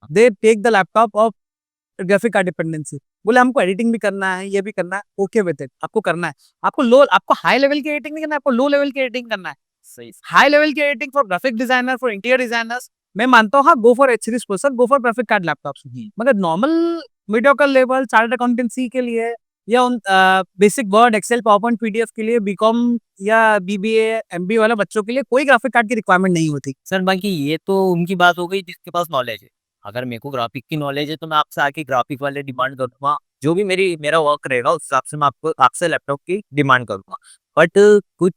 they take the laptop of graphic card dependency. बोले हमको एडिटिंग भी करना है, ये भी करना है, ओके विद इट, आपको करना है। आपको हाई लेवल की एडिटिंग नहीं करना है, आपको लो लेवल की एडिटिंग करना है। सही। हाई लेवल की editing for graphic designer, for interior designers, मैं मानता हूँ, हाँ, go for H series processor, go for graphic card laptops. मगर normal mediocre level chartered accountancy के लिए, या उन basic word, Excel, PowerPoint, PDF के लिए, बीकॉम या बीबीए, एमबीए वाले बच्चों के लिए कोई ग्राफिक कार्ड की रिक्वायरमेंट नहीं होती। सर बाकी ये तो उनकी बात हो गई जिसके पास नॉलेज है। अगर मेरे को ग्राफिक की नॉलेज है तो मैं आपसे आके ग्राफिक वाले डिमांड करूंगा, जो भी मेरा वर्क रहेगा उस हिसाब से मैं आपको आपसे लैपटॉप की डिमांड करूंगा। बट कुछ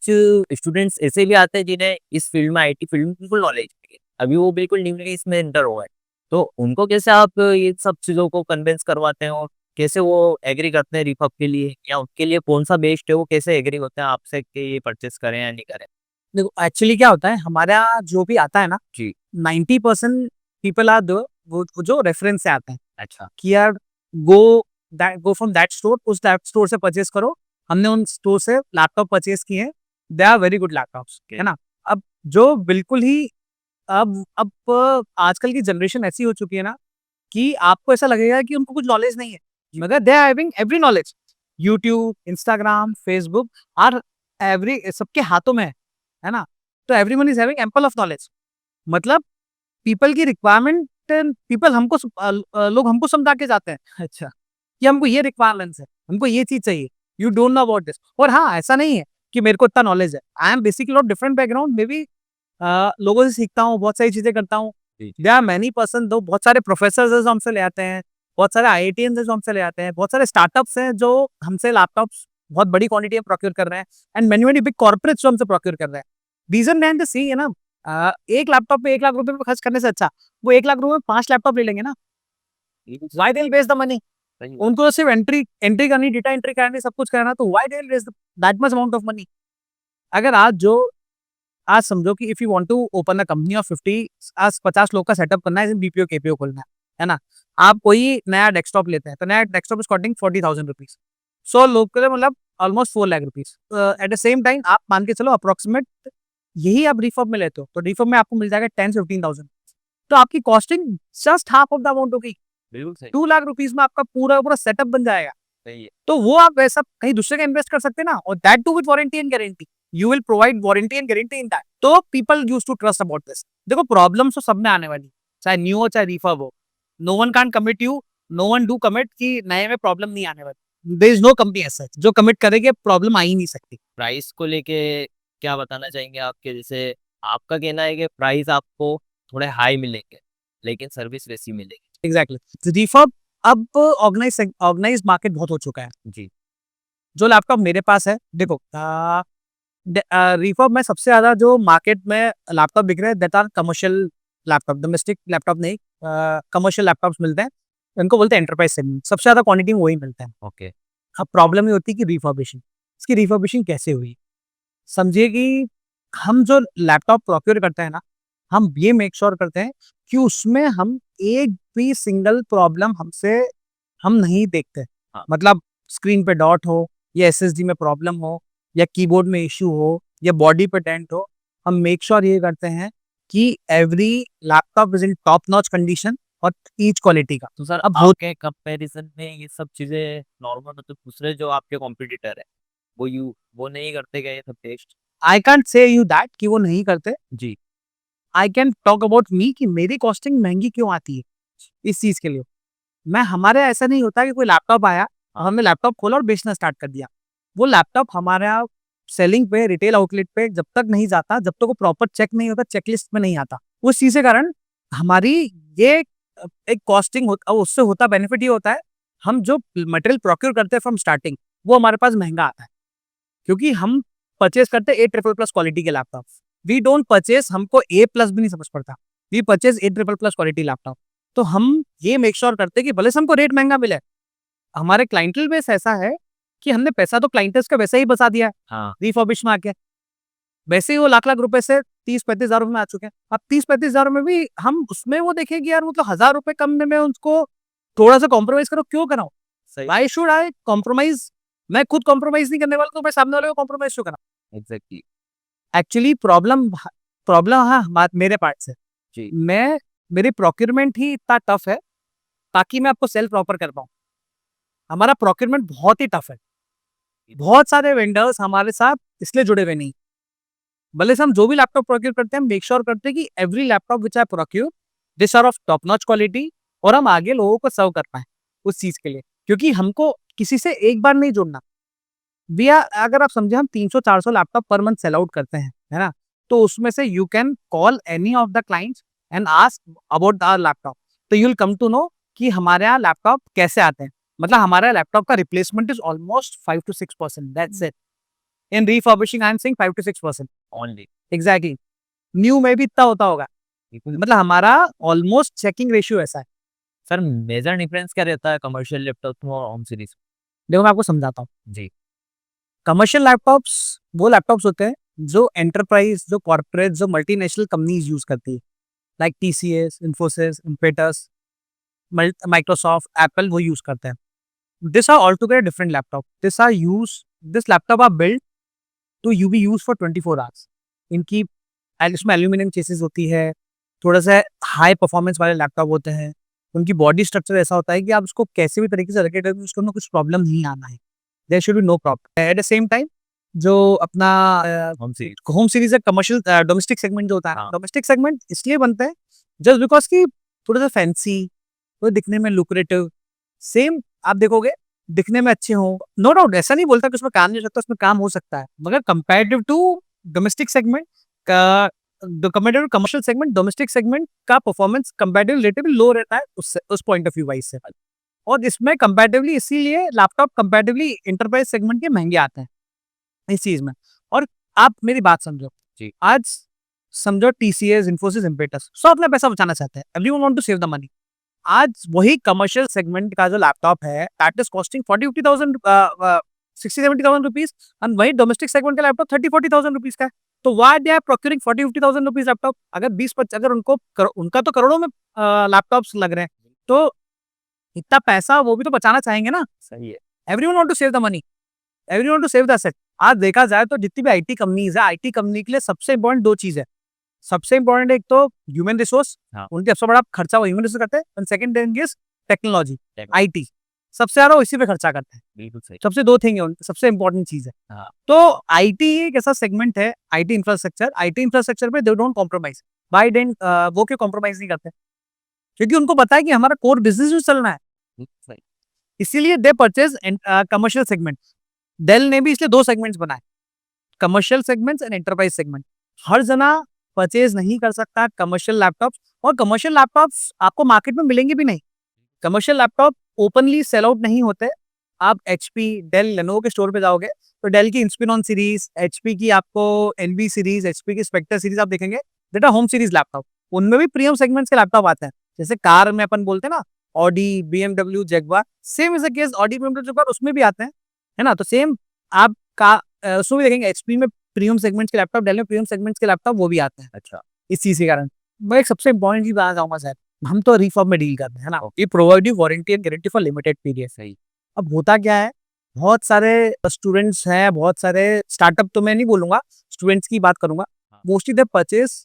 स्टूडेंट्स ऐसे भी आते हैं जिन्हें इस फील्ड में, आईटी फील्ड में बिल्कुल नॉलेज नहीं है, अभी वो बिल्कुल न्यू इसमें एंटर हुआ है, तो उनको कैसे आप ये सब चीज़ों को कन्विंस करवाते हैं और कैसे वो एग्री करते हैं रिफअप के लिए, या उनके लिए कौन सा बेस्ट है, वो कैसे एग्री होते हैं आपसे कि ये परचेस करें या नहीं करें? देखो एक्चुअली क्या होता है, हमारा जो भी आता है ना, जी। 90% पीपल आर दो वो जो रेफरेंस से आते हैं अच्छा। कि यार go go from that store, उस स्टोर से परचेस करो, हमने उन स्टोर से लैपटॉप परचेस किए हैं, they are very good laptops, है ना। अब जो बिल्कुल ही अब आजकल की जनरेशन ऐसी हो चुकी है ना, कि आपको ऐसा लगेगा कि उनको कुछ नॉलेज नहीं है, मगर they are having every knowledge. YouTube, Instagram, Facebook, are every सबके हाथों में है ना। तो everyone is having ample of knowledge. मतलब पीपल की रिक्वायरमेंट, पीपल लोग हमको समझा के जाते हैं, अच्छा, कि हमको ये रिक्वायरमेंट्स है, हमको ये चीज चाहिए, you don't know about this. और हाँ, ऐसा नहीं है कि मेरे को इतना नॉलेज है, I am basically of different background, may be लोगों से सीखता हूँ, बहुत सारी चीजें करता हूँ। देयर आर मेनी पर्सन, दो बहुत सारे प्रोफेसर जो हमसे ले आते हैं, बहुत सारे IITians जो हमसे ले आते हैं, बहुत सारे स्टार्टअप्स हैं जो हमसे लैपटॉप्स बहुत बड़ी क्वांटिटी में प्रोक्योर कर रहे हैं, and many many big corporates जो हमसे प्रोक्योर कर रहे हैं। रीजन मैन सी है ना, एक लैपटॉप पे 1 लाख रुपए पे खर्च करने से अच्छा वो 1 लाख रुपए में 5 लैपटॉप ले लेंगे ना। Why they will waste the money? उनको तो सिर्फ एंट्री एंट्री करनी, डेटा एंट्री करनी, सब कुछ करना, तो why they will waste that much amount of money? अगर आज समझो कि if you want to open a company of 50 लोग का सेटअप करना है, बीपीओ केपीओ खोलना है ना, आप कोई नया डेस्कटॉप लेते हैं, तो नया डेस्कटॉप स्टार्टिंग 40,000 रुपीज, 100 लोग के लिए मतलब almost 4 lakh rupees. Eight the same time आप मान के चलो अप्रोक्सीमेट यही आप रिफर्ब में लेते हो, तो रिफर्ब में आपको मिल जाएगा 10 से 15,000, तो आपकी costing just half of the amount होगी। बिल्कुल सही। 2 लाख रुपीज में आपका पूरा पूरा सेटअप बन जाएगा। सही है। तो वो आप वैसा कहीं दूसरे का इन्वेस्ट कर सकते हैं ना, और that too with warranty and guarantee, you will provide warranty and guarantee in that, तो people use to trust about this. देखो प्रॉब्लम्स तो सब में आने वाली, चाहे न्यू हो चाहे रिफर्ब हो, no one can commit you, no one do commit कि नए में प्रॉब्लम नहीं आने वाली, there is no company as such जो कमिट करेगी प्रॉब्लम आ ही नहीं सकती। प्राइस को लेके क्या बताना चाहेंगे आपके, जैसे आपका कहना है कि प्राइस आपको थोड़े हाई मिलेंगे लेकिन सर्विस वैसी मिलेगी। एग्जैक्टली, रिफर्ब अब ऑर्गेनाइज मार्केट बहुत हो चुका है। जी। जो लैपटॉप मेरे पास है, देखो रिफर्ब में सबसे ज्यादा जो मार्केट में लैपटॉप बिक रहे हैं that are commercial laptop, domestic laptop नहीं, कमर्शियल लैपटॉप्स मिलते हैं, इनको बोलते हैं एंटरप्राइज सेगमेंट, सबसे ज्यादा क्वांटिटी में वही मिलता है। ओके। अब प्रॉब्लम ये होती है कि रिफर्बिशिंग, इसकी रिफर्बिशिंग कैसे हुई? समझिए कि हम जो लैपटॉप प्रोक्योर करते हैं ना, हम ये मेक श्योर करते हैं कि उसमें हम एक भी सिंगल प्रॉब्लम हम नहीं देखते। हाँ। मतलब स्क्रीन पे डॉट हो, या एसएसडी में प्रॉब्लम हो, या कीबोर्ड में इश्यू हो, या बॉडी पे डेंट हो, हम मेक श्योर ये करते हैं कि every laptop is in top notch condition और ईच क्वालिटी का। तो सर अब आपके कंपैरिजन में ये सब चीजें नॉर्मल, मतलब दूसरे जो आपके कॉम्पिटिटर है वो नहीं करते क्या ये सब test? I can't say you that कि वो नहीं करते। जी। I can talk about me कि मेरी कॉस्टिंग महंगी क्यों आती है इस चीज के लिए। हमारे ऐसा नहीं होता कि कोई लैपटॉप आया और हमने लैपटॉप खोला और बेचना स्टार्ट कर दिया। वो लैपटॉप हमारा सेलिंग पे, रिटेल आउटलेट पे जब तक नहीं जाता, जब तक वो प्रॉपर चेक नहीं होता, चेकलिस्ट में नहीं आता, उस चीज के कारण हमारी ये एक कॉस्टिंग होता, उससे होता बेनिफिट ये होता है, हम जो मटेरियल प्रोक्योर करते हैं फ्रॉम स्टार्टिंग, वो हमारे पास महंगा आता है, क्योंकि हम परचेज करते हैं A++ क्वालिटी के लैपटॉप। वी डोंट परचेज, हमको A+ भी नहीं समझ पड़ता, we purchase A++ quality laptop. तो हम ये मेक श्योर करते हैं कि भले से हमको रेट महंगा मिले, हमारे क्लाइंटल बेस ऐसा है कि हमने पैसा तो क्लाइंटल्स का वैसे ही बचा दिया है हाँ। रिफर्बिश में आके। वैसे ही वो लाख लाख रुपए से 30-35 हज़ार रुपए में आ चुके हैं। अब 30-35 हज़ार में भी हम उसमें वो देखें कि यार मतलब 1,000 रुपए कम में मैं उनको थोड़ा सा कॉम्प्रोमाइज करो, क्यों कराऊं? सही। Why should I compromise? मैं खुद कॉम्प्रोमाइज नहीं करने वाला, तो मैं सामने वाले को कॉम्प्रोमाइज क्यों कराऊं? एग्जैक्टली। एक्चुअली प्रॉब्लम प्रॉब्लम हाँ मेरे पार्ट से, जी। मेरी प्रोक्योरमेंट ही इतना टफ है ताकि मैं आपको सेल प्रॉपर कर पाऊं। हमारा प्रोक्योरमेंट बहुत ही टफ है, बहुत सारे वेंडर्स हमारे साथ इसलिए जुड़े हुए नहीं। भले से हम जो भी लैपटॉप प्रोक्योर करते हैं, हम मेक श्योर करते हैं कि every laptop which I procure this are of top notch quality, और हम आगे लोगों को सर्व कर पाए उस चीज के लिए, क्योंकि हमको किसी से एक बार नहीं जुड़ना। भैया अगर आप समझे, हम 300-400 laptop per month cell out करते हैं, है ना? तो उसमें से you can call any of the clients and ask about our laptop, तो you will come to know कि हमारे यहाँ लैपटॉप कैसे आते हैं। मतलब हमारे लैपटॉप का replacement is almost 5 to 6%, that's it. In refurbishing I am saying 5 to 6% only. Exactly. New में भी इतना होता होगा, मतलब हमारा ऑलमोस्ट चेकिंग रेशियो ऐसा है। सर मेजर डिफरेंस क्या रहता है कमर्शियल लैपटॉप में और होम सीरीज? देखो मैं आपको समझाता हूँ। जी। कमर्शियल लैपटॉप्स वो लैपटॉप्स होते हैं जो एंटरप्राइज, जो कॉर्पोरेट, जो मल्टीनेशनल कंपनीज यूज करती है, like TCS, Infosys, Impetus, Microsoft, Apple, वो यूज करते हैं। This are all together different laptop. This laptop are build to you be use for 24 hours. इनकी इसमें एल्यूमिनियम चेसिस होती है, थोड़ा सा हाई परफॉर्मेंस वाले लैपटॉप होते हैं। उनकी बॉडी स्ट्रक्चर ऐसा होता है कि आप उसको कैसे भी तरीके से रखें, उसको में कुछ प्रॉब्लम नहीं आना है। There should be no problem. At the same time जो अपना होम सीरीज। होम सीरीज है, कमर्शियल डोमेस्टिक सेगमेंट जो होता है, हाँ। डोमेस्टिक सेगमेंट इसलिए बनता है जस्ट बिकॉज कि थोड़ा सा फैंसी, थोड़ा दिखने में लुक्रेटिव, सेम आप देखोगे दिखने में अच्छे हो, नो डाउट, ऐसा नहीं बोलता कि उसमें काम नहीं हो सकता, उसमें काम हो सकता है, मगर कंपेरेटिव टू डोमेस्टिक सेगमेंट का, comparative commercial segment, domestic segment का परफॉर्मेंस कंपेरेटिवली रिलेटिवली लो रहता है उस पॉइंट ऑफ व्यू वाइज से। और इसमें कंपेरेटिवली इसीलिए लैपटॉप कंपेरेटिवली इंटरप्राइज सेगमेंट के महंगे आते हैं इस चीज में। और आप मेरी बात समझो जी। आज, समझो TCS, इन्फोसिस, इम्पेटस सब अपना पैसा बचाना चाहते हैं, everyone want to save the money. आज वही कमर्शियल सेगमेंट का जो लैपटॉप है दैट इज कॉस्टिंग 40-50,000 60-70,000 रुपीज, और वही डोमेस्टिक सेगमेंट का लैपटॉप 30-40,000 रुपीज का है। तो why they are procuring 40-50,000 rupees laptop? अगर 20-25, अगर उनका तो करोड़ों में लैपटॉप्स लग रहे हैं, तो इतना पैसा वो भी तो बचाना चाहेंगे ना। सही है। Everyone want to save the money, everyone want to save the asset. आज देखा जाए तो जितनी भी IT कंपनीज है, IT कंपनी के लिए सबसे इंपॉर्टेंट 2 चीज है। सबसे इंपॉर्टेंट एक तो ह्यूमन रिसोर्स, हाँ। उनके सबसे बड़ा खर्चा वो ह्यूमन रिसोर्स करते हैं, and second thing is technology, Technology। IT। सबसे ज्यादा वो इसी पे खर्चा करते हैं। बिल्कुल सही। सबसे 2 थिंग है उनकी सबसे इंपॉर्टेंट चीज है। हाँ। तो IT एक ऐसा सेगमेंट है, IT इंफ्रास्ट्रक्चर पे they don't compromise. By dint वो क्यों कॉम्प्रोमाइज नहीं करते? क्योंकि उनको पता है कि हमारा कोर बिजनेस भी चलना है, सही। इसीलिए they purchase commercial segment. Dell ने भी इसलिए 2 सेगमेंट्स बनाए, commercial segments and enterprise segment. हर जना परचेज नहीं कर सकता कमर्शियल लैपटॉप्स, और कमर्शियल लैपटॉप्स आपको मार्केट में मिलेंगे भी नहीं। Commercial laptop openly sell out नहीं होते। आप HP, डेल, लेनोवो के स्टोर पे जाओगे तो डेल की इंस्पिनॉन सीरीज, HP की आपको NV सीरीज, HP की स्पेक्टर सीरीज आप देखेंगे, that are home series laptop. उनमें भी प्रीमियम सेगमेंट्स के लैपटॉप आते हैं, जैसे कार में अपन बोलते हैं ना Audi, BMW, Jaguar, same is the case Audi, BMW, Jaguar उसमें भी आते हैं, है ना। तो सेम आप का उसमें भी देखेंगे एचपी में प्रीमियम सेगमेंट्स के लैपटॉप, डेल में प्रीमियम सेगमेंट्स के लैपटॉप वो भी आते हैं। अच्छा। इस चीज के कारण मैं एक सबसे इंपॉर्टेंट चीज बताना चाहूंगा सर, हम तो रिफर्ब में डील करते हैं, है ना। ये provide you warranty and guarantee for limited period. सही। अब होता क्या है, बहुत सारे स्टूडेंट्स हैं, बहुत सारे स्टार्टअप तो मैं नहीं बोलूंगा, स्टूडेंट्स की बात करूंगा, हाँ। Mostly they purchase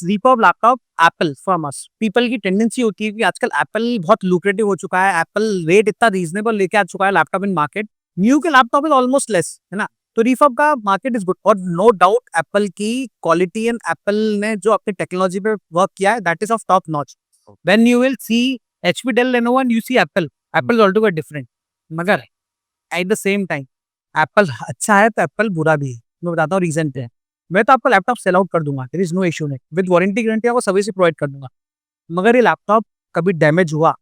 refurb laptop Apple from us. People की टेंडेंसी होती है कि आजकल एप्पल बहुत लुक्रेटिव हो चुका है, एप्पल रेट इतना रीजनेबल लेके आ चुका है लैपटॉप इन मार्केट, न्यू के लैपटॉप इज ऑलमोस्ट लेस, है ना। तो रिफर्ब का मार्केट इज गुड, और नो डाउट एप्पल की क्वालिटी एंड एप्पल ने जो अपनी टेक्नोलॉजी पे वर्क किया है that is of top notch. When you will see HP, Dell, Lenovo and you see Apple is altogether different. मगर at the same time Apple अच्छा है तो एप्पल बुरा भी है। मैं बताता हूँ रीजन क्या है। मैं तो आपका लैपटॉप सेल आउट कर दूंगा, देयर इज नो इशू, नहीं, विद वारंटी गारंटी आपको सर्विस प्रोवाइड कर दूंगा। मगर ये लैपटॉप कभी डैमेज हुआ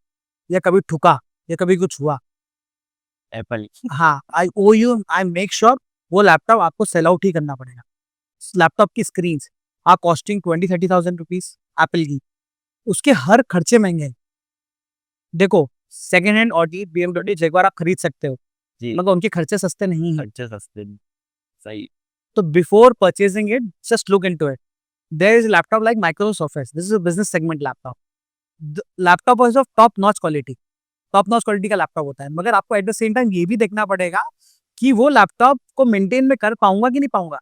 या कभी ठुका या कभी कुछ हुआ, एप्पल। हाँ, I owe you, I make sure वो लैपटॉप आपको सेल आउट ही करना पड़ेगा। लैपटॉप की screen are costing 20-30,000 rupees Apple की, उसके हर खर्चे महंगे हैं। देखो second hand Audi, BMW, Jaguar आप खरीद सकते हो, जी। मगर उनके खर्चे सस्ते नहीं हैं। खर्चे सस्ते नहीं। सही। तो before purchasing it just look into it. There is laptop like Microsoft office, this is a business segment laptop. Laptop is of top notch quality, top notch quality का लैपटॉप होता है। मगर आपको एट द सेम टाइम ये भी देखना पड़ेगा कि वो लैपटॉप को मेंटेन में कर पाऊंगा कि नहीं पाऊंगा।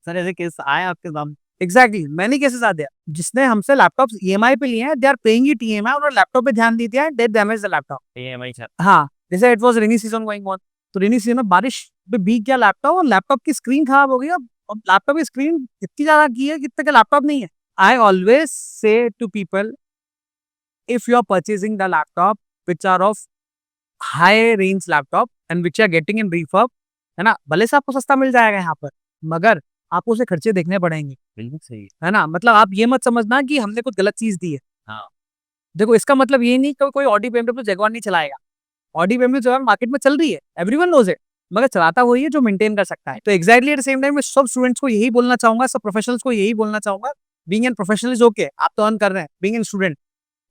सर ऐसे केस आए आपके सामने? एग्जैक्टली, मैनी केसेस आते हैं जिसने हमसे लैपटॉप EMI पे लिए हैं, they are paying it EMI, उन्होंने लैपटॉप पे ध्यान नहीं दिया है, they damage the laptop. EMI sir. हाँ, जैसे it was rainy season going on, तो रेनी सीजन में बारिश में भीग गया लैपटॉप और लैपटॉप की स्क्रीन खराब हो गई। अब लैपटॉप की स्क्रीन इतनी ज्यादा की है कितने का लैपटॉप नहीं है। I always say to people, if you are purchasing the laptop which are of high range laptop and which are getting in refurb, है ना, भले से आपको सस्ता मिल जाएगा यहाँ पर, मगर आपको उसे खर्चे देखने पड़ेंगे, बिल्कुल सही। है ना। मतलब आप ये मत समझना कि हमने कुछ गलत चीज दी है। हाँ। देखो इसका मतलब ये नहीं कि कोई ऑडी, BMW, जगुआर नहीं चलाएगा। ऑडी, BMW, जगुआर मार्केट में चल रही है, एवरीवन नोज इट, मगर चलाता वही है जो मेंटेन कर सकता है। तो exactly at the same time मैं सब स्टूडेंट्स को यही बोलना चाहूंगा, सब प्रोफेशनल्स को यही बोलना चाहूंगा, being an professional is okay, आप तो अर्न कर रहे हैं, बीइंग एन स्टूडेंट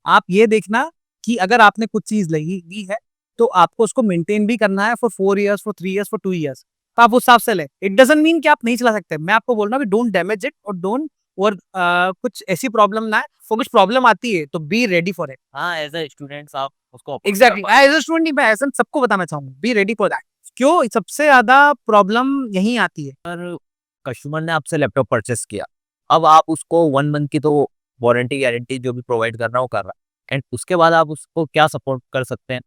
आप ये देखना कि अगर आपने कुछ चीज ली है तो आपको उसको मेंटेन भी करना है for 4 years, for 3 years, for 2 years, तो आप उस हिसाब से लें। इट डजंट मीन कि आप नहीं चला सकते, मैं आपको बोल रहा हूँ कि डोंट डैमेज इट और डोंट, और कुछ ऐसी प्रॉब्लम ना है, for कुछ प्रॉब्लम आती है तो बी रेडी फॉर इट। हाँ, एज अ स्टूडेंट्स आप उसको approach एग्जैक्टली, कर पाए। एज अ स्टूडेंट नहीं, मैं ऐसा सबको बताना चाहूंगा, बी रेडी फॉर दैट। क्यों सबसे ज्यादा प्रॉब्लम यही आती है। कस्टमर ने आपसे लैपटॉप परचेस किया, अब आप उसको 1 मंथ की तो वारंटी गारंटी जो भी प्रोवाइड कर रहा है वो कर रहा है, एंड उसके बाद आप उसको क्या सपोर्ट कर सकते हैं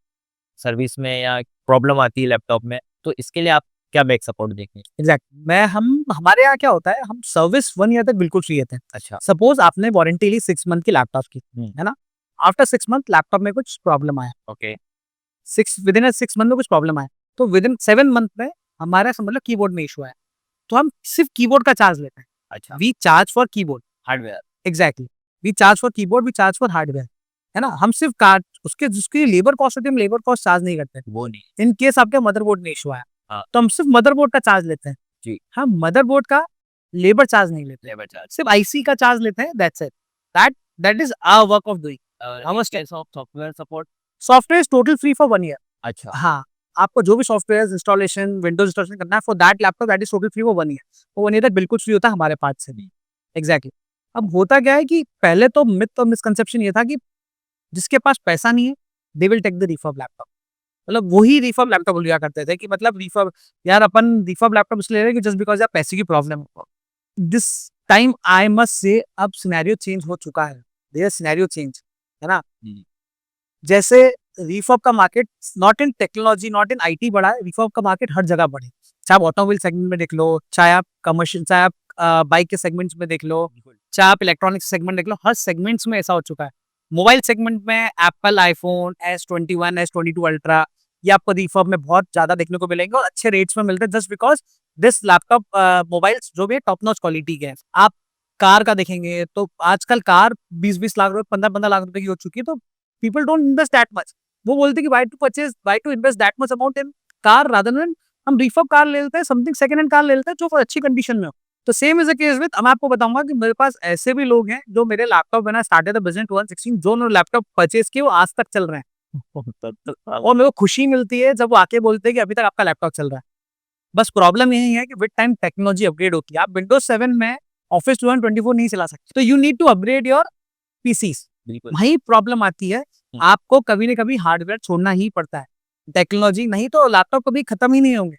सर्विस में, या प्रॉब्लम आती है लैपटॉप में, तो इसके लिए आप क्या बैक सपोर्ट देंगे? एग्जैक्टली, मैं हम हमारे यहाँ क्या होता है, हम सर्विस 1 year तक बिल्कुल फ्री देते हैं। अच्छा। सपोज आपने वारंटी ली 6 month की लैपटॉप की, है ना। आफ्टर 6 month लैपटॉप में कुछ प्रॉब्लम आया, ओके। विद इन 6 month में कुछ प्रॉब्लम आया, तो विद इन 7 month में हमारा समझ लो कीबोर्ड में इशू आया, तो हम सिर्फ कीबोर्ड का चार्ज लेते हैं। अच्छा। We charge for keyboard. Hardware. Exactly, we charge for keyboard, we charge for hardware, है ना। हम सिर्फ कार्ड उसके जिसकी लेबर कॉस्ट होती है, हम लेबर कॉस्ट चार्ज नहीं करते। वो नहीं। इन केस आपके मदरबोर्ड में इशू आया, हाँ। तो हम सिर्फ मदरबोर्ड का चार्ज लेते हैं। जी। हम मदरबोर्ड का लेबर चार्ज नहीं लेते, लेबर चार्ज। सिर्फ IC का चार्ज लेते हैं, that's it. That is our work of doing. How much case of software support? Software is total free for 1 year। अच्छा। हाँ, आपको जो भी सॉफ्टवेयर इंस्टॉलेशन, विंडोज इंस्टॉलेशन करना है for that laptop, that is total free for 1 year। वो 1 year तक बिल्कुल फ्री होता है हमारे पास से भी। एग्जैक्टली। अब होता क्या है कि पहले तो मिथ और मिसकंसेप्शन ये था कि जिसके पास पैसा नहीं है they will take the refurb laptop, मतलब वही रिफर्ब लैपटॉप लिया करते थे कि मतलब रिफर्ब, यार अपन रिफर्ब लैपटॉप इसलिए ले रहे हैं कि जस्ट बिकॉज यार पैसे की प्रॉब्लम है। This time I must say अब सिनेरियो चेंज हो चुका है, देयर सिनेरियो चेंज, है ना। जैसे रिफर्ब का market not in technology, not in IT बढ़ा है, रिफर्ब का मार्केट हर जगह बढ़े, चाहे आप ऑटोमोबाइल सेगमेंट में देख लो, चाहे आप कमर्शियल, चाहे आप बाइक के सेगमेंट्स में देख लो, चाहे आप इलेक्ट्रॉनिक्स सेगमेंट देख लो, हर सेगमेंट्स में ऐसा हो चुका है। मोबाइल सेगमेंट में Apple iPhone S21, S22 ultra ये आपको रिफर्ब में बहुत ज्यादा देखने को मिलेंगे और अच्छे रेट्स में मिलते हैं, just because this laptop mobiles जो भी है टॉप नॉच क्वालिटी के हैं। आप कार का देखेंगे तो आजकल कार 20-20 लाख रुपए, 15-15 लाख रुपए की हो चुकी है, तो people don't invest that much. वो बोलते हैं कि why to invest that much amount in car rather than हम रिफर्ब कार ले लेते हैं, समथिंग सेकंड हैंड कार ले लेते हैं जो अच्छी कंडीशन में हो। तो same is the case with, मैं आपको बताऊंगा कि मेरे पास ऐसे भी लोग हैं जो मेरे laptop, when I started the business 2016, जो उन्होंने लैपटॉप परचेज किए वो आज तक चल रहे हैं, और मेरे को खुशी मिलती है जब वो आके बोलते हैं कि अभी तक आपका लैपटॉप चल रहा है। बस प्रॉब्लम यही है कि विद टाइम टेक्नोलॉजी अपग्रेड होती है। आप विंडोज 7 में ऑफिस 2024 नहीं चला सकते, तो you need to upgrade your PCs. बिल्कुल। वही प्रॉब्लम आती है, आपको कभी ना कभी हार्डवेयर छोड़ना ही पड़ता है, टेक्नोलॉजी नहीं तो लैपटॉप कभी खत्म ही नहीं होंगे।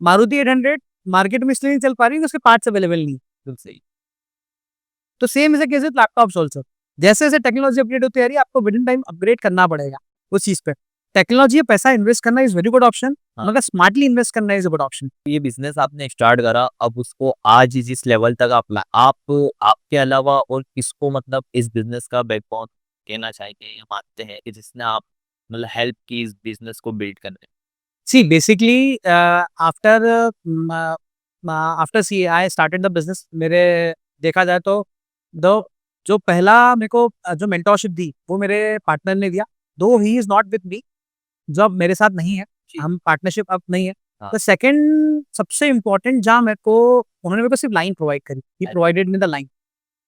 मारुति 800 मार्केट में इसलिए नहीं चल पा रही है उसके पार्ट्स अवेलेबल नहीं है। बिल्कुल सही। तो same is case with laptops also. जैसे जैसे टेक्नोलॉजी अपग्रेड होती है आपको विद इन टाइम अपग्रेड करना पड़ेगा उस चीज पे। टेक्नोलॉजी पैसा इन्वेस्ट करना इज वेरी गुड ऑप्शन, हाँ। मगर स्मार्टली इन्वेस्ट करना इज अ गुड ऑप्शन। ये बिजनेस आपने स्टार्ट करा, अब उसको आज जिस लेवल तक आप आप आपके अलावा और किसको मतलब इस बिजनेस का बैकबोन कहना चाहेंगे या मानते हैं कि जिसने आप मतलब हेल्प की इस बिजनेस को बिल्ड करने में? See basically after see I started the business. मेरे देखा जाए तो द जो पहला मेरे को जो मेंटोरशिप दी वो मेरे पार्टनर ने दिया, दो he is not with me, जो अब मेरे साथ नहीं है, जी। हम पार्टनरशिप अब नहीं है। हाँ। तो सेकंड सबसे इम्पोर्टेंट जहाँ मेरे को उन्होंने मेरे को सिर्फ लाइन प्रोवाइड करी, he provided me the line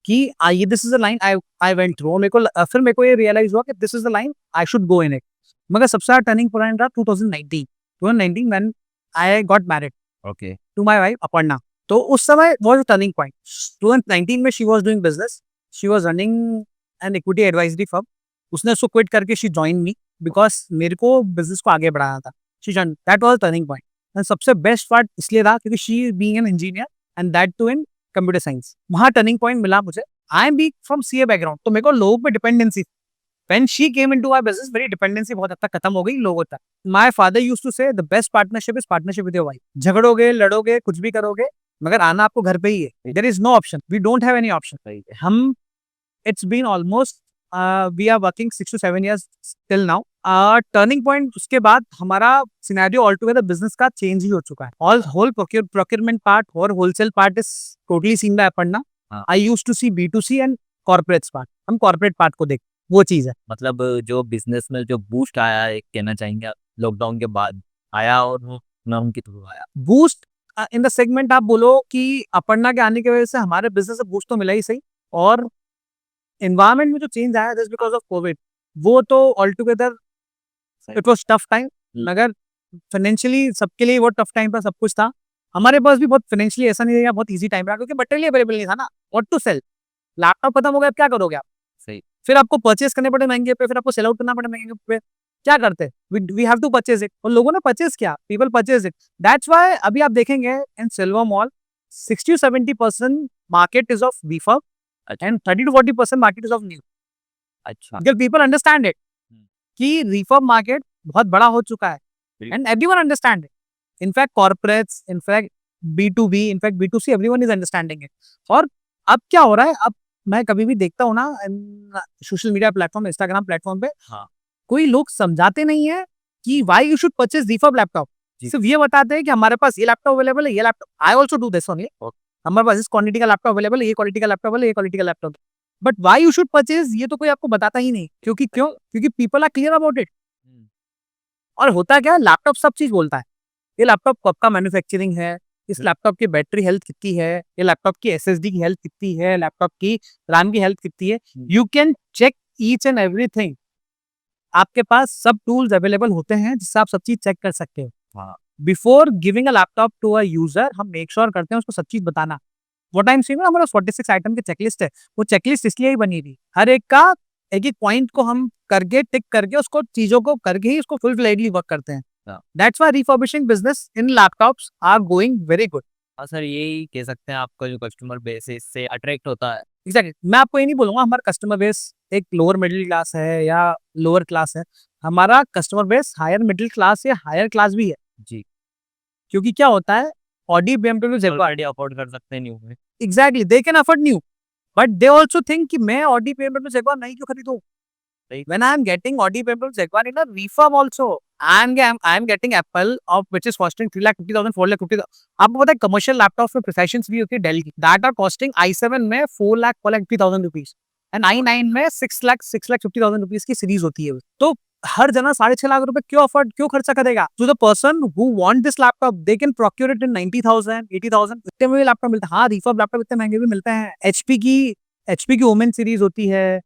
कि ये this is the line I I went through. मेरे को फिर मेरे को ये रियलाइज हुआ कि this is the line I should go in it. मगर सबसे ज्यादा टर्निंग पॉइंट रहा 2019 when I got married okay. To my wife Aparna. तो उस समय वाज टर्निंग पॉइंट। 2019 में she was doing business, she was running an equity advisory firm. उसने उसको क्विट करके शी जॉइन मी बिकॉज मेरे को बिजनेस को आगे बढ़ाना था। She join, that was turning point. And सबसे बेस्ट पार्ट इसलिए था क्योंकि she being an engineer and that too in computer science, वहां टर्निंग पॉइंट मिला मुझे। I am B from CA background, तो मेरे को लोगों पे dependency, when she came into our business मेरी डिपेंडेंसी बहुत हद तक खत्म हो गई लोगों तक। My father used to say the best partnership is partnership with your wife. झगड़ोगे, लड़ोगे, कुछ भी करोगे, मगर आना आपको घर पे ही है। There is no option, we don't have any option. सही है। हम it's been almost we are working 6 to 7 years till now. Turning point उसके बाद हमारा सिनेरियो ऑल टुगेदर बिजनेस का चेंज ही हो चुका है। ऑल होल प्रोक्योरमेंट पार्ट और wholesale part is totally seen by Aparna. हाँ। I used to see B2C and corporates part, हम कॉर्पोरेट पार्ट को देख, वो चीज है। मतलब जो बिजनेस में जो बूस्ट आया है कहना चाहेंगे आप, लॉकडाउन के बाद आया और वो नाम के थ्रू आया? बूस्ट इन द सेगमेंट आप बोलो कि अपर्णा के आने की वजह से हमारे बिजनेस से बूस्ट तो मिला ही सही, और एनवायरनमेंट में जो चेंज आया जस्ट बिकॉज ऑफ कोविड, वो तो all together it was tough time. मगर फाइनेंशियली सबके लिए वो टफ टाइम था, सब कुछ था। हमारे पास भी बहुत फाइनेंशियली ऐसा नहीं रहा, बहुत इजी टाइम रहा क्योंकि मटेरियल अवेलेबल नहीं था ना, व्हाट टू सेल। लैपटॉप खत्म हो गया, अब क्या करोगे आप? सही। फिर आपको परचेस करने पड़े महंगे पे, फिर आपको सेल आउट करना पड़े महंगे पे, क्या करते? We have to purchase it, और लोगों ने परचेज किया, people purchase it. That's why अभी आप देखेंगे in Silver Mall 60-70% market is of refurb and 30-40% market is of new. अच्छा। बिकॉज़ पीपल अंडरस्टैंड इट कि रिफर्ब मार्केट बहुत बड़ा हो चुका है बिल्कुल। And everyone understand it. In fact corporates, in fact B2B, in fact B2C, everyone is understanding it. और अब क्या हो रहा है, अब मैं कभी भी देखता हूँ ना social media platform, Instagram platform पे, हाँ। कोई लोग समझाते नहीं है कि why you should purchase refurb laptop. जी। सिर्फ ये बताते हैं कि हमारे पास ये लैपटॉप अवेलेबल है, ये laptop, I also do this only, हमारे पास इस क्वालिटी का लैपटॉप अवेलेबल है, ये क्वालिटी का लैपटॉप है, ये क्वालिटी का laptop. But why you should purchase ये तो कोई आपको बताता ही नहीं, क्योंकि क्यों? क्योंकि people are clear about it. और होता क्या है, लैपटॉप सब चीज बोलता है। ये लैपटॉप कब का मैन्युफैक्चरिंग है, इस लैपटॉप की बैटरी हेल्थ कितनी है, ये लैपटॉप की SSD की हेल्थ कितनी है, लैपटॉप की रैम की हेल्थ कितनी है। You can check each and everything. आपके पास सब टूल्स अवेलेबल होते हैं जिससे आप सब चीज चेक कर सकते हो। हाँ। Before giving a laptop to a user, हम मेक श्योर करते हैं उसको सब चीज बताना। व्हाट आई एम सेइंग, हमारा 46 आइटम की चेकलिस्ट है, वो चेकलिस्ट इसलिए ही बनी थी, हर एक का एक एक पॉइंट को हम करके टिक करके उसको चीजों को करके ही उसको फुल फ्लेजली वर्क करते हैं। हाँ। That's why refurbishing business in laptops are going very good. हाँ सर, यही कह सकते हैं आपका जो कस्टमर बेस है इससे अट्रैक्ट होता है। एग्जैक्टली, मैं आपको ये नहीं बोलूंगा हमारा कस्टमर बेस एक लोअर मिडिल क्लास है या लोअर क्लास है। हमारा customer base higher middle class या हायर क्लास भी है। जी। क्योंकि क्या होता है, Audi BMW Jaguar, already afford कर सकते हैं न्यू में। Exactly they can afford new, but they also think कि मैं ऑडी BMW जेगुआर नहीं क्यों खरीदूं। सही। When I am getting Audi BMW Jaguar in a refurb also, I am getting Apple of which is costing 3,50,000, 4,50,000। आपको पता है कमर्शियल लैपटॉप में प्रिसाइशंस भी होती है डेल की, दैट आर कॉस्टिंग i7 में 4,50,000 रुपीज एंड i9 में 6,50,000 रुपीज की सीरीज होती है। तो हर जना 6.5 लाख रुपए क्यों खर्चा करेगा? To the person who want this laptop they can procure it in 90,000, 80,000, इतने में भी लैपटॉप मिलता है। हाँ, रिफर्ब लैपटॉप इतने महंगे भी मिलते हैं। HP की वुमेन सीरीज होती है,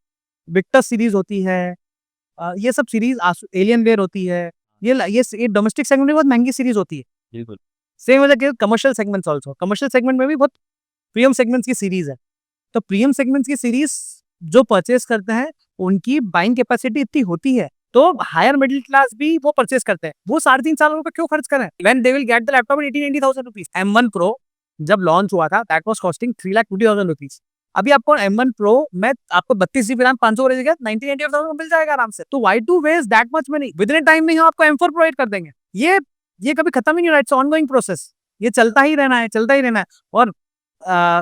विक्टस सीरीज होती है, ये सब सीरीज एलियन वेयर होती है, ये डोमेस्टिक सेगमेंट में बहुत महंगी सीरीज होती है। बिल्कुल। सेम वजह के commercial segments also, commercial segment में भी बहुत प्रीमियम सेगमेंट्स की सीरीज है। तो प्रीमियम सेगमेंट्स की सीरीज जो परचेस करते हैं उनकी बाइंग कैपेसिटी इतनी होती है, तो हायर मिडिल क्लास भी वो परचेस करते हैं। वो 3.5 साल रुपए क्यों खर्च करें when they will get the laptop in 80,000 rupees. M1 Pro जब लॉन्च हुआ था दैट वाज कॉस्टिंग 3,20,000 रुपीज। अभी आपको M1 Pro में आपको 32 GB रैम 500 की जगह 90,000 में मिल जाएगा आराम से। तो why to waste that much money, within time में हम आपको M4 प्रोवाइड कर देंगे। ये कभी खत्म ही नहीं हो रहा, इट्स ऑनगोइंग प्रोसेस, ये चलता ही रहना है, चलता ही रहना है। और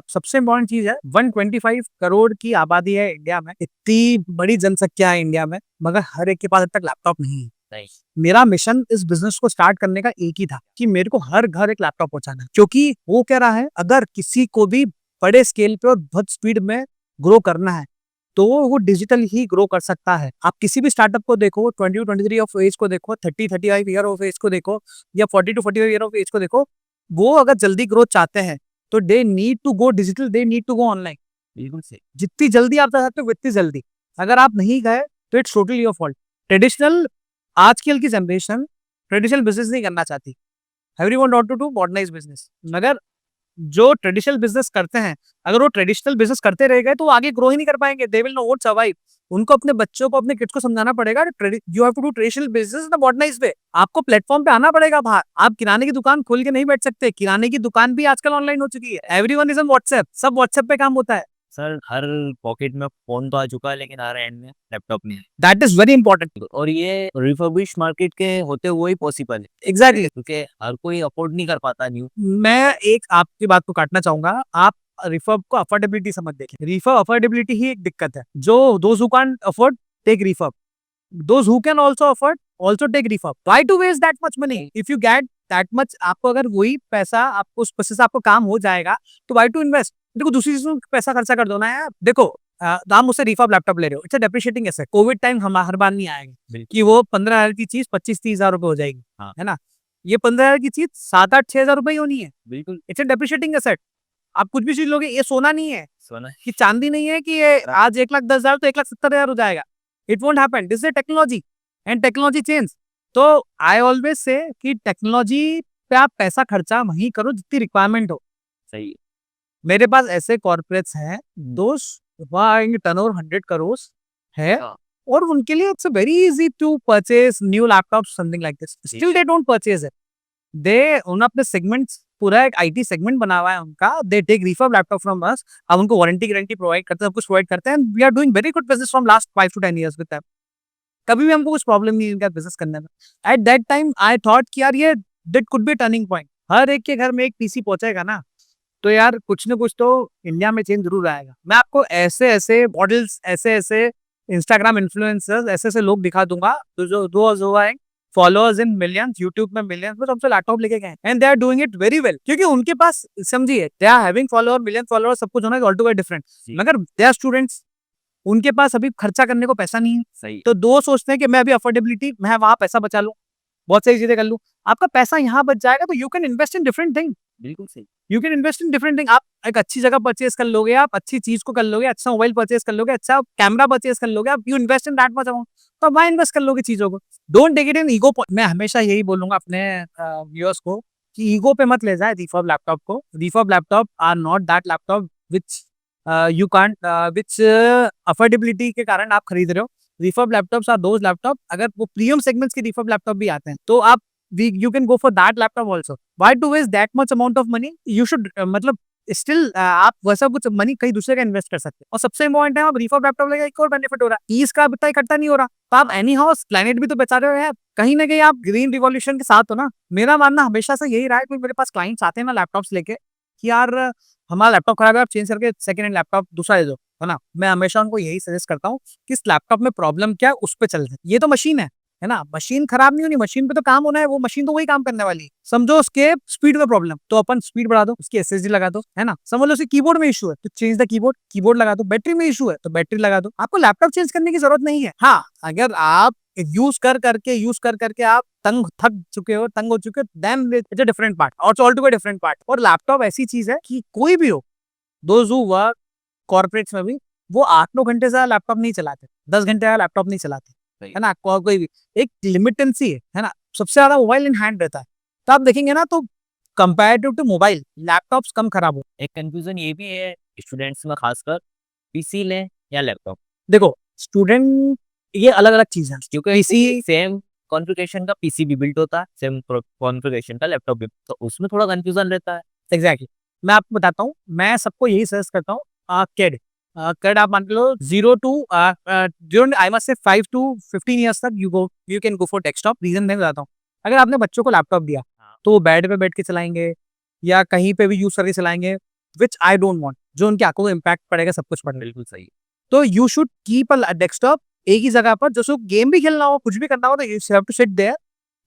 सबसे इम्पोर्टेंट चीज है 125 करोड़ की आबादी है इंडिया में, इतनी बड़ी जनसंख्या है इंडिया में, मगर हर एक के पास अब तक लैपटॉप नहीं है। नहीं। मेरा मिशन इस बिजनेस को स्टार्ट करने का एक ही था कि मेरे को हर घर एक लैपटॉप पहुंचाना है, क्योंकि वो कह रहा है अगर किसी को भी बड़े स्केल पे और बहुत स्पीड में ग्रो करना है तो वो डिजिटल ही ग्रो कर सकता है। आप किसी भी स्टार्टअप को देखो, 20-23 ऑफ एज को देखो, 30-35 ईयर ऑफ एज को देखो, या 40-45 ईयर ऑफ एज को देखो, वो अगर जल्दी ग्रोथ चाहते हैं तो they need to go digital, they need to go online. बिल्कुल सही। जितनी जल्दी आप जा सकते हो उतनी जल्दी, अगर आप नहीं गए तो it's totally your fault. Traditional आजकल की जनरेशन ट्रेडिशनल बिजनेस नहीं करना चाहती, everyone want to do modernise business. मगर जो ट्रेडिशनल बिजनेस करते हैं, अगर वो ट्रेडिशनल बिजनेस करते रह गए तो वो आगे ग्रो ही नहीं कर पाएंगे, दे विल नॉट सर्वाइव। उनको अपने बच्चों को, अपने किड्स को समझाना पड़ेगा you have to do traditional business in modernize way. आपको प्लेटफॉर्म पे आना पड़ेगा बाहर, आप किराने की दुकान खोल के नहीं बैठ सकते, किराने की दुकान भी आजकल ऑनलाइन हो चुकी है, एवरीवन इज ऑन व्हाट्सएप, सब व्हाट्सएप पे काम होता है। सर हर पॉकेट में फोन तो आ चुका है, लेकिन हर एंड में लैपटॉप नहीं है। That is very important. और ये रिफर्बिश मार्केट के होते हुए ही पॉसिबल है, एग्जैक्टली। क्योंकि हर कोई अफोर्ड नहीं कर पाता न्यू। मैं एक आपकी बात को काटना चाहूंगा, आप रिफर्ब को अफोर्डेबिलिटी समझ देखें, रिफर्ब अफोर्डेबिलिटी ही एक दिक्कत है। जो those who can't afford take refurb, those who can also afford also take refurb. Why to waste that much money if you get that much. आपको अगर वही पैसा, आपको उस पैसे से आपको काम हो जाएगा तो व्हाई टू इन्वेस्ट। देखो दूसरी चीजों में पैसा खर्चा कर दो ना यार। देखो आप मुझसे रिफर्ब लैपटॉप ले रहे हो, it's a depreciating asset. Covid time हम हर बार नहीं आएगा कि वो 15,000 की चीज 25-30,000 रुपए हो जाएगी, हाँ। है ना। ये 15,000 की चीज 7-8-6,000 रुपए ही होनी है। बिल्कुल। It's a depreciating asset. आप कुछ भी चीज लोगे, ये सोना नहीं है, सोना। कि चांदी नहीं है कि ये आज 1,10,000 तो 1,70,000 हो जाएगा। It won't happen, this is technology and technology change. तो आई ऑलवेज से कि टेक्नोलॉजी पे आप पैसा खर्चा वहीं करो जितनी रिक्वायरमेंट हो। सही है। मेरे पास ऐसे कॉर्पोरेट्स हैं दोस्त, वहाँ टर्नओवर 100 करोड़ है, हाँ। और उनके लिए it's very easy to purchase new laptop something like this, still they don't purchase it. They उन्होंने अपने सेगमेंट्स, पूरा एक आईटी सेगमेंट बना हुआ है उनका, they take refurb laptop from us. हम उनको वारंटी गारंटी प्रोवाइड करते हैं, सब कुछ प्रोवाइड करते हैं, and we are doing very good business from last 5 to 10 years with them. कभी भी हमको कुछ प्रॉब्लम नहीं है इनका बिजनेस करने में। At that time I thought कि यार ये that could be turning point, हर एक के घर में एक पीसी पहुंचेगा ना, तो यार कुछ ना कुछ तो इंडिया में चेंज जरूर आएगा। मैं आपको ऐसे ऐसे मॉडल्स, ऐसे ऐसे इंस्टाग्राम इन्फ्लुएंसर्स, ऐसे ऐसे लोग दिखा दूंगा जो आए फॉलोअर्स इन मिलियंस, यूट्यूब में मिलियंस, बस हमसे लैपटॉप लेके गए and they are doing it very well, क्योंकि उनके पास समझिए they are having follower, million follower, सब कुछ होना है, ऑल टू डिफरेंट, मगर दे आर स्टूडेंट्स, उनके पास अभी खर्चा करने को पैसा नहीं है। सही। तो दो सोचते हैं कि मैं अभी अफोर्डेबिलिटी, मैं वहां पैसा बचा लूं, बहुत सारी चीजें कर लूं। आपका पैसा यहाँ बच जाएगा तो you can invest in different thing, बिल्कुल सही। You can invest in different thing. आप एक अच्छी जगह परचेज कर लोगे, आप अच्छी चीज को कर लोगे, अच्छा मोबाइल परचेज कर लोगे, अच्छा कैमरा परचेज कर लोगे, आप you invest in that much amount, तो आप वहां इन्वेस्ट कर लोगे चीजों को। Don't take it in ego. मैं हमेशा यही बोलूंगा अपने व्यूअर्स को कि ईगो पे मत ले जाए रिफर्ब लैपटॉप को। Refurb laptop are not that laptop which you can't, which affordability के कारण आप खरीद रहे हो। Refurb laptops are those laptop, अगर वो प्रीमियम सेगमेंट्स के रिफर्ब लैपटॉप भी आते हैं तो आप you can go for that laptop also. Why to waste that much amount of money? You should मतलब स्टिल आप वैसा कुछ मनी कहीं दूसरे का इन्वेस्ट कर सकते हैं। और सबसे इम्पोर्टेंट है, आप रिफर्ब लैपटॉप लेगा, एक और बेनिफिट हो रहा है, फीस का इतना इकट्ठा नहीं हो रहा, तो आप एनी हाउस प्लैनेट भी तो बचा रहे हो यार, कहीं ना कहीं आप ग्रीन रिवॉल्यूशन के साथ हो ना। मेरा मानना हमेशा से यही रहा है कि मेरे पास क्लाइंट्स आते हैं ना लैपटॉप्स लेके कि यार हमारा लैपटॉप खराब है, आप चेंज करके सेकंड हैंड लैपटॉप दूसरा ले दो, है ना। मैं हमेशा उनको यही सजेस्ट करता हूँ कि इस लैपटॉप में प्रॉब्लम क्या है उस पर चल रहे, ये तो मशीन है ना, मशीन खराब नहीं होनी, मशीन पे तो काम होना है, वो मशीन तो वही काम करने वाली है। समझो उसके स्पीड में प्रॉब्लम, तो अपन स्पीड बढ़ा दो, उसकी एसएसडी लगा दो, है ना। समझ लो उसके कीबोर्ड में इशू है तो चेंज द कीबोर्ड, कीबोर्ड लगा दो। बैटरी में इशू है तो बैटरी लगा दो, आपको लैपटॉप चेंज करने की जरूरत नहीं है। हाँ, अगर आप यूज कर करके आप थक चुके हो, तंग हो चुके हो, then it's a different part, और ऑल टू डिफरेंट पार्ट। और लैपटॉप ऐसी चीज है कि कोई भी हो, दोज हु वर्क कॉर्पोरेट्स में भी, वो 8-9 घंटे से लैपटॉप नहीं चलाते, 10 घंटे लैपटॉप नहीं चलाते। है ना, कोई भी एक लिमिटेंसी है ना, सबसे ज्यादा मोबाइल इन हैंड रहता है। तो आप देखेंगे ना, तो कंपेरेटिव टू मोबाइल लैपटॉप्स कम खराब हो। एक कंफ्यूजन ये भी है स्टूडेंट्स में, खासकर पीसी लें या लैपटॉप, देखो स्टूडेंट, ये अलग अलग चीज है, क्योंकि पीसी सेम कॉन्फ़िगरेशन का पीसी भी बिल्ट होता है, सेम कॉन्फ़िगरेशन का लैपटॉप भी, तो उसमें थोड़ा कंफ्यूजन रहता है। एग्जैक्टली। मैं आपको बताता हूँ, मैं सबको यही सजेस्ट करता हूँ, कैड कैड आप मान के लो 0 to I must say 5 to 15 years तक you can go for desktop. Reason मैं बताता हूँ, अगर आपने बच्चों को लैपटॉप दिया हाँ। तो वो बेड पे बैठ के चलाएंगे या कहीं पे भी यूज करके चलाएंगे, विच आई डोंट वांट, जो उनकी आंखों को इम्पैक्ट पड़ेगा, सब कुछ पड़ेगा। बिल्कुल सही। तो you should keep a desktop एक ही जगह पर, जैसे गेम भी खेलना हो, कुछ भी करना हो, तो you have to sit there,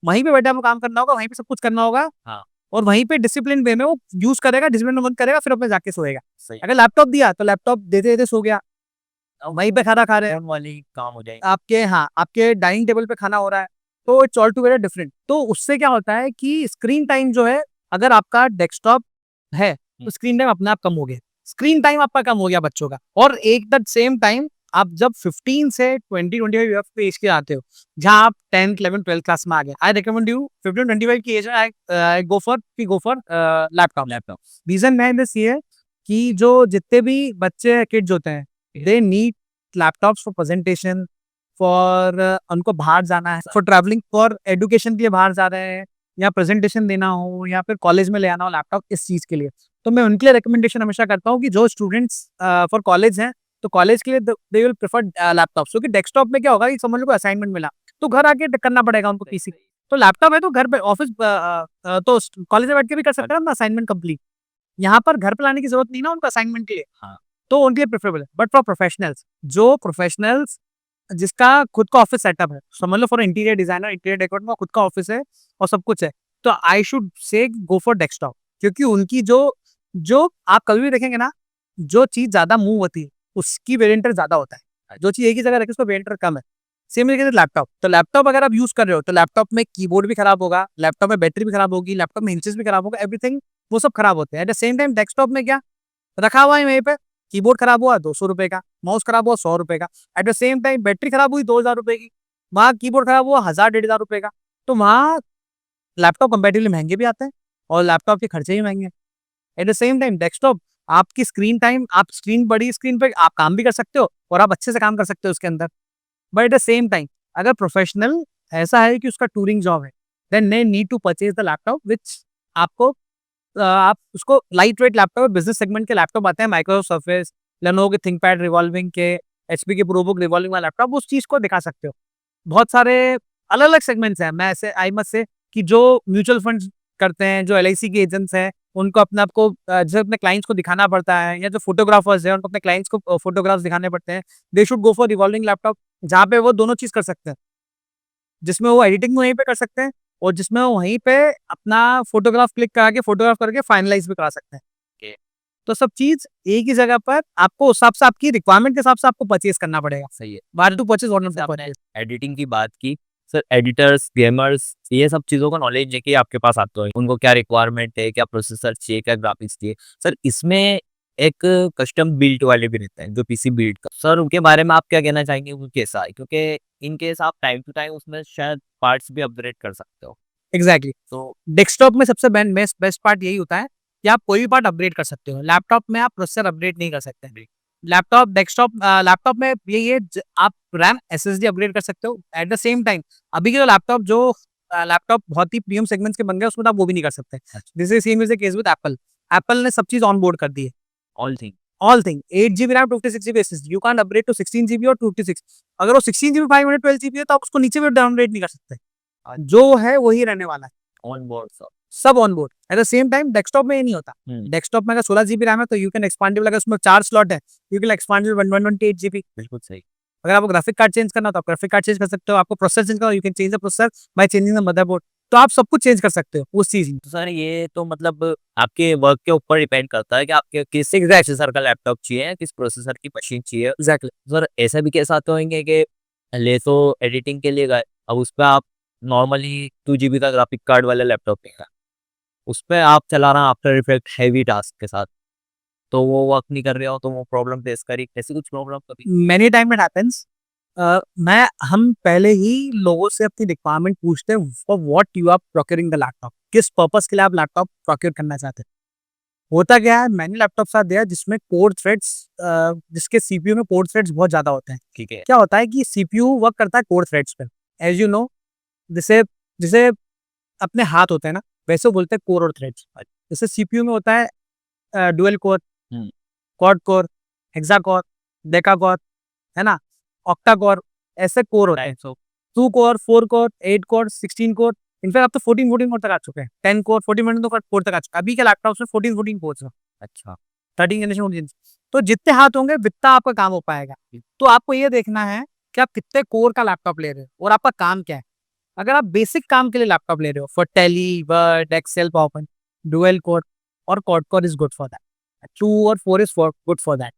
वहीं पे बैठे आपको काम करना होगा, वहीं पे सब कुछ करना होगा, हाँ। और वहीं पे डिसिप्लिन वे में वो यूज करेगा, डिसिप्लिन में करेगा, फिर अपने जाके सोएगा। सही। अगर लैपटॉप दिया तो लैपटॉप देते देते सो गया, वहीं पे खाना खा रहे हैं फोन वाले ही काम हो जाएंगे। आपके, हाँ आपके डाइनिंग टेबल पे खाना हो रहा है, तो इट्स ऑल टुगेदर डिफरेंट। तो उससे क्या होता है कि स्क्रीन टाइम जो है, अगर आपका डेस्कटॉप है तो स्क्रीन टाइम अपने आप कम हो गया, स्क्रीन टाइम आपका कम हो गया बच्चों का। और एक द सेम टाइम आप जब 15 से 20-25 ईयर्स पे एज के आते हो, जहाँ आप 10th 11th 12th क्लास में आ गए, आई रिकमेंड यू 15-25 की एज में I go for laptop. Laptop. Reason मैं दिस ये है कि जो जितने भी बच्चे किड्स होते हैं, they need laptops for presentation, for उनको बाहर जाना है, फॉर ट्रैवलिंग, फॉर एजुकेशन के लिए बाहर जा रहे हैं, या प्रेजेंटेशन देना हो, या फिर कॉलेज में ले आना हो लैपटॉप इस चीज के लिए। तो मैं उनके लिए रिकमेंडेशन हमेशा करता हूँ कि जो स्टूडेंट्स फॉर कॉलेज हैं, तो कॉलेज के लिए दे विल प्रेफर लैपटॉप, क्योंकि डेस्कटॉप में क्या होगा कि समझ लो कोई असाइनमेंट मिला तो घर आके करना पड़ेगा उनको पीसी, तो लैपटॉप है तो घर पे ऑफिस तो कॉलेज में बैठ के भी कर सकते हैं ना असाइनमेंट कंप्लीट। यहाँ पर घर पे लाने की जरूरत नहीं ना उनको असाइनमेंट के लिए। हाँ। तो उनके लिए प्रेफरेबल है। बट फॉर प्रोफेशनल्स, जो प्रोफेशनल्स जिसका खुद का ऑफिस सेटअप है, समझ लो for interior designer, interior decorator का खुद का ऑफिस है और सब कुछ है, तो I should say go for desktop, क्योंकि उनकी जो जो आप कभी भी देखेंगे ना, जो चीज ज्यादा मूव होती है उसकी वेरिएंटर ज्यादा होता है, जो चीज एक ही जगह रखे उसका वेरिएंटर कम है। सेम तरीके से लैपटॉप, तो लैपटॉप अगर आप यूज कर रहे हो तो लैपटॉप में कीबोर्ड भी खराब होगा, लैपटॉप में बैटरी भी खराब होगी, लैपटॉप में इंचेस भी खराब होगा, एवरीथिंग वो सब खराब होते हैं। At the same time desktop में क्या रखा हुआ है वहीं पे, कीबोर्ड खराब हुआ 200 रुपए का, माउस खराब हुआ 100 रुपए का, eight the same time battery खराब हुई 2000 रुपए की, वहाँ कीबोर्ड खराब हुआ 1000-1500 रुपए का। तो वहाँ लैपटॉप कंपेरेटिवली महंगे भी आते हैं और लैपटॉप के खर्चे भी महंगे हैं। At the same time desktop, आपकी स्क्रीन टाइम, आप स्क्रीन, बड़ी स्क्रीन पे आप काम भी कर सकते हो और आप अच्छे से काम कर सकते हो उसके अंदर। But at the same time अगर प्रोफेशनल ऐसा है कि उसका टूरिंग जॉब है, then they need to purchase the laptop which आपको आप उसको light weight laptop, business segment के लैपटॉप आते हैं, माइक्रोसॉफ्ट सर्फेस, लेनोवो के थिंकपैड रिवॉल्विंग के, एचपी के प्रोबुक रिवॉल्विंग वाला लैपटॉप, उस चीज को दिखा सकते हो। बहुत सारे अलग अलग सेगमेंट्स हैं। मैं ऐसे आई मस्ट से कि जो म्यूचुअल फंड्स करते हैं, जो एलआईसी के एजेंट्स हैं, उनको अपने आप को जैसे अपने क्लाइंट्स को दिखाना पड़ता है, या जो फोटोग्राफर्स हैं उनको अपने क्लाइंट्स को फोटोग्राफ्स दिखाने पड़ते हैं, they should go for revolving laptop, जहाँ पे वो दोनों चीज कर सकते हैं, जिसमें वो एडिटिंग वहीं पे कर सकते हैं और जिसमें वो वहीं पे अपना फोटोग्राफ क्लिक करा के फोटोग्राफ करके फाइनलाइज भी करा सकते हैं। Okay. तो सब चीज एक ही जगह पर आपको उस हिसाब से, आपकी रिक्वायरमेंट के हिसाब से आपको परचेज करना पड़ेगा। सही है। बार to purchase one of the आपने परचेज। एडिटिंग की बात की, सर एडिटर्स, गेमर्स, ये सब चीज़ों का नॉलेज है कि आपके पास आता है, उनको क्या रिक्वायरमेंट है, क्या प्रोसेसर चाहिए, क्या ग्राफिक्स चाहिए। सर इसमें एक कस्टम बिल्ट वाले भी रहते हैं जो पीसी बिल्ड का, सर उनके बारे में आप क्या कहना चाहेंगे, वो कैसा है, क्योंकि इन केस आप टाइम टू टाइम उसमें शायद पार्ट्स भी अपग्रेड कर सकते हो। एग्जैक्टली। तो डेस्कटॉप में सबसे बेस्ट पार्ट यही होता है कि आप कोई भी पार्ट अपग्रेड कर सकते हो, लैपटॉप में आप प्रोसेसर अपग्रेड नहीं कर सकते। लैपटॉप डेस्कटॉप लैपटॉप में यही है, आप रैम एसएसडी अपग्रेड कर सकते हो। एट द सेम टाइम अभी के जो लैपटॉप बहुत ही प्रीमियम सेगमेंट्स के बन गए, उसमें तो आप वो भी नहीं कर सकते। This is same is the case with Apple. Apple ने सब चीज ऑन बोर्ड कर दी है, all thing, all thing, 8 GB RAM 56 GB SSD, you can upgrade to 16 GB और 256। अगर वो 16 GB 512 GB है तो आप उसको नीचे भी डाउनग्रेड नहीं कर सकते, जो है वही रहने वाला है, ऑन बोर्ड सर। सब on board. Eight the same time desktop में ये नहीं होता। डेस्कटॉप में अगर 16 GB रैम है तो यू कैन एक्सपांडेबल, अगर उसमें 4 स्लॉट है यू कैन एक्सपांडेबल 128 GB। बिल्कुल सही। अगर आपको ग्राफिक कार्ड चेंज करना हो तो आप ग्राफिक कार्ड चेंज कर सकते हो, आपको प्रोसेसर चेंज करना हो you can change the processor by changing the motherboard. तो आप सब कुछ चेंज कर सकते हो उस चीज में। तो सर ये तो मतलब आपके वर्क के ऊपर डिपेंड करता है कि आपके किस प्रोसेसर का लैपटॉप चाहिए, किस प्रोसेसर की मशीन चाहिए। एग्जैक्टली। सर ऐसा भी केस आते होंगे कि ले तो एडिटिंग के लिए गए, अब उस पे आप नॉर्मली 2 GB का ग्राफिक कार्ड वाला लैपटॉप लेगा, उस पे आप चला रहा आफ्टर इफेक्ट हैवी टास्क के साथ, तो वो वर्क नहीं कर रहा हो तो वो प्रॉब्लम फेस करी, ऐसी कुछ प्रॉब्लम कभी? मेनी टाइम इट हैपेंस मैं हम पहले ही लोगों से अपनी रिक्वायरमेंट पूछते हैं for what you are procuring the laptop, किस पर्पस के लिए आप लैपटॉप प्रोक्योर करना चाहते हैं। होता क्या है, मैंने लैपटॉप साथ दिया जिसमें कोर थ्रेड्स, जिसके सीपीयू में कोर थ्रेड्स बहुत ज्यादा होते हैं। ठीक है। क्या होता है कि सीपीयू वर्क करता है कोर थ्रेड्स पे, एज यू नो, जैसे जैसे अपने हाथ होते हैं ना, वैसे वो बोलते हैं कोर और थ्रेड्स। जैसे सीपीयू में होता है dual core, hmm. Quad core, hexa core, deca core, है ना, ऑक्टा कोर, ऐसे कोर होते हैं। 2 core, 4 core, 8 core, 16 core, in fact अब तो 14 कोर तक आ चुके हैं। 10 कोर, 14 कोर तक आ चुके हैं। अभी के लैपटॉप में 14 कोर है। अच्छा। 13 जनरेशन। तो जितने हाथ होंगे जितना आपका काम हो पाएगा। तो आपको ये देखना है कि आप कितने कोर का लैपटॉप ले रहे हो और आपका काम क्या है। अगर आप बेसिक काम के लिए लैपटॉप ले रहे हो for Tally, word, Excel, PowerPoint, dual core और quad core is good for that. 2 और 4 is good for that.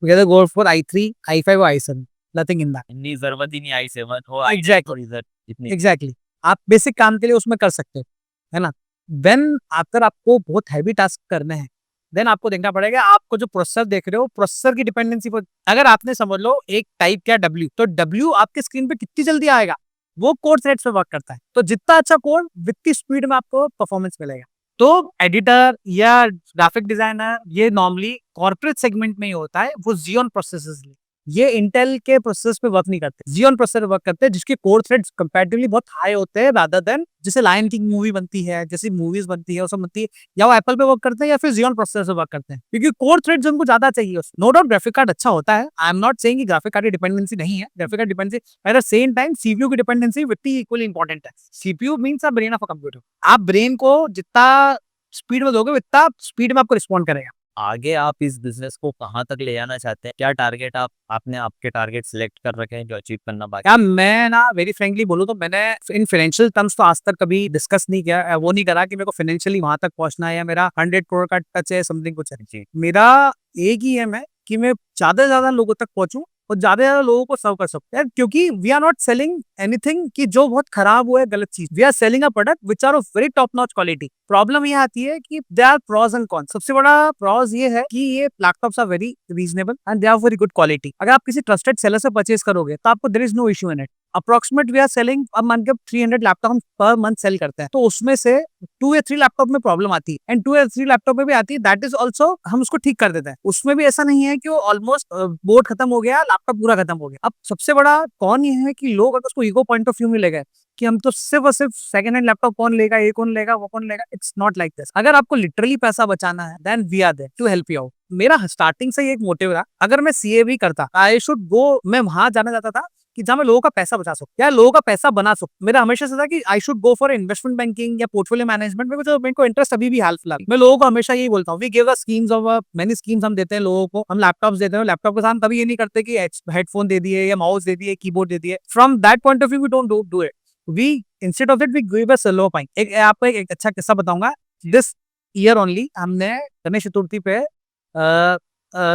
Together go for i3, i5 और i7, नथिंग इन दैट। इतनी जरूरत ही नहीं i7 हो एग्जैक्टली, इतनी। एग्जैक्टली। आप बेसिक काम के लिए उसमें कर सकते हो, है ना। देन अगर आपको बहुत हैवी टास्क करने हैं, देन आपको देखना पड़ेगा आपको जो प्रोसेसर देख रहे हो, प्रोसेसर की डिपेंडेंसी पर। अगर आपने समझ लो एक टाइप किया W, तो W आपके स्क्रीन पे कितनी जल्दी आएगा, वो कोर थ्रेड्स पे वर्क करता है। तो जितना अच्छा कोड वित्ती स्पीड में आपको परफॉर्मेंस मिलेगा। तो एडिटर या ग्राफिक डिजाइनर ये नॉर्मली कॉर्पोरेट सेगमेंट में ही होता है, वो Xeon प्रोसेसर्स, ये इंटेल के प्रोसेसर पे वर्क नहीं करते, Xeon प्रोसेसर वर्क करते हैं जिसके कोर थ्रेड्स कंपैरेटिवली बहुत हाई होते हैं, रादर देन जैसे लायन किंग मूवी बनती है, जैसी मूवीज बनती है वो सब बनती है, या वो एप्पल पे वर्क करते हैं या फिर Xeon प्रोसेसर से वर्क करते हैं, क्योंकि कोर थ्रेड्स उनको ज्यादा चाहिए। नो डाउट ग्राफिक कार्ड अच्छा होता है, आई एम नॉट सेइंग कि ग्राफिक कार्ड की डिपेंडेंसी नहीं है, graphic card dependency eight the same time CPU की डिपेंडेंसी वित्ती इक्वली इंपॉर्टेंट है। CPU means a brain of a computer. आप ब्रेन को जितना स्पीड में दोगे उतना स्पीड में आपको रिस्पॉन्ड करेगा। आगे आप इस बिजनेस को कहाँ तक ले जाना चाहते हैं? क्या टारगेट आपने आपके टारगेट सिलेक्ट कर रखे हैं जो अचीव करना बाकी? यार मैं ना वेरी फ्रेंकली बोलूँ तो मैंने इन फाइनेंशियल टर्म्स तो आज तक कभी डिस्कस नहीं किया, वो नहीं करा कि मेरे को फाइनेंशियली वहां तक पहुंचना है या मेरा 100 करोड़ का टच है, समथिंग कुछ है। जी। मेरा एक ही एम है कि मैं ज्यादा से ज्यादा लोगों तक पहुंचूं और ज्यादा से ज्यादा लोगों को सर्व कर सकते हैं, क्योंकि we are not selling anything कि जो बहुत खराब हुआ है, गलत चीज। We are selling a product which are of very top notch quality. Problem ये आती है कि they are pros and cons. सबसे बड़ा प्रॉज ये है कि ये laptops are very reasonable and they are very good quality. अगर आप किसी ट्रस्टेड सेलर से परचेज करोगे तो आपको there is no issue in it. Approximate we are selling, अब मान के 300 लैपटॉप हम पर मंथ सेल करते हैं, तो उसमें से 2 या 3 लैपटॉप में प्रॉब्लम आती है, एंड 2 या 3 लैपटॉप में भी आती है, दैट इज ऑल्सो हम उसको ठीक कर देते हैं। उसमें भी ऐसा नहीं है कि वो ऑलमोस्ट बोर्ड खत्म हो गया, लैपटॉप पूरा खत्म हो गया। अब सबसे बड़ा कौन ये है कि लोग अगर उसको ईगो पॉइंट ऑफ व्यू में ले गए कि हम तो सिर्फ और सिर्फ सेकंड हैंड लैपटॉप कौन लेगा, ये कौन लेगा, वो कौन लेगा, इट्स नॉट लाइक दिस। अगर आपको लिटरली पैसा बचाना है then we are there to help you out. मेरा स्टार्टिंग से ही एक मोटिव रहा, अगर मैं सीए भी करता, आई शुड गो, मैं वहां जाना चाहता था कि जहां मैं लोगों का पैसा बचा सकूं या लोगों का पैसा बना सकूं। मेरा हमेशा से था कि आई should go for investment banking या पोर्टफोलियो मैनेजमेंट में, मेरे को इंटरेस्ट अभी भी हाल फिलहाल। मैं लोगों को हमेशा यही बोलता हूँ, we give a schemes of many schemes हम देते हैं लोगों को, हम लैपटॉप्स देते हैं। लैपटॉप के साथ कभी ये नहीं करते कि हेडफोन दे दिए या माउस दे दिए, कीबोर्ड दे दिए। From that point of view we don't do it. We instead of it we give a silver coin. एक आपको एक अच्छा किस्सा बताऊंगा। दिस ईयर ओनली हमने गणेश चतुर्थी पे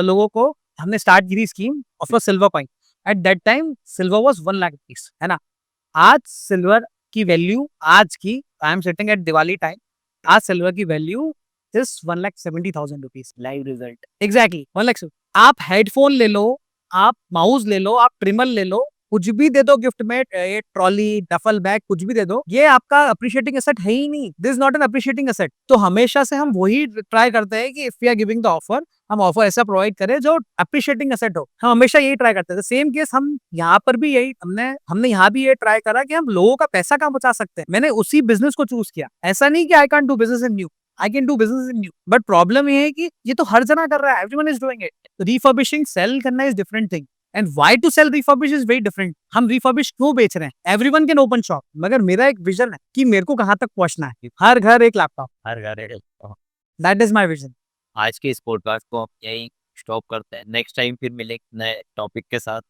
लोगों को हमने स्टार्ट की थी scheme of a silver coin. Eight that time silver was 1 lakh rupees, है ना। आज सिल्वर की वैल्यू, आज की I am sitting at Diwali time, आज सिल्वर की value is 1,70,000 rupees. Live result. Exactly 1 lakh. आप हेडफोन ले लो, आप माउस ले लो, आप ट्रिमर ले लो, कुछ भी दे दो गिफ्ट में, ये ट्रॉली, डफल बैग, कुछ भी दे दो, ये आपका अप्रिशिएटिंग एसेट है ही नहीं। This not an appreciating asset. तो हमेशा से हम वही ट्राई करते हैं कि if we are giving the offer, हम ऑफर ऐसा प्रोवाइड करें जो अप्रिशिएटिंग एसेट हो। हम हमेशा यही ट्राई करते हैं। सेम केस हम यहाँ पर भी यही हमने यहाँ भी ये ट्राई करा कि हम लोगों का पैसा कहाँ बचा सकते हैं। मैंने उसी बिजनेस को चूज किया। ऐसा नहीं कि I can't do business in new, I can do business in new, but problem ये है कि ये तो हर जना कर रहा है, everyone is doing it. Refurbishing, sell करना is different thing and why to sell refurbish is very different. हम रिफर्बिश क्यों बेच रहे हैं? एवरीवन कैन ओपन शॉप, मगर मेरा एक विजन है कि मेरे को कहां तक पहुंचना है, हर घर एक लैपटॉप। हर घर। That is my vision. आज के इस पॉडकास्ट को हम यही स्टॉप करते हैं। नेक्स्ट टाइम फिर मिलेंगे नए टॉपिक के साथ।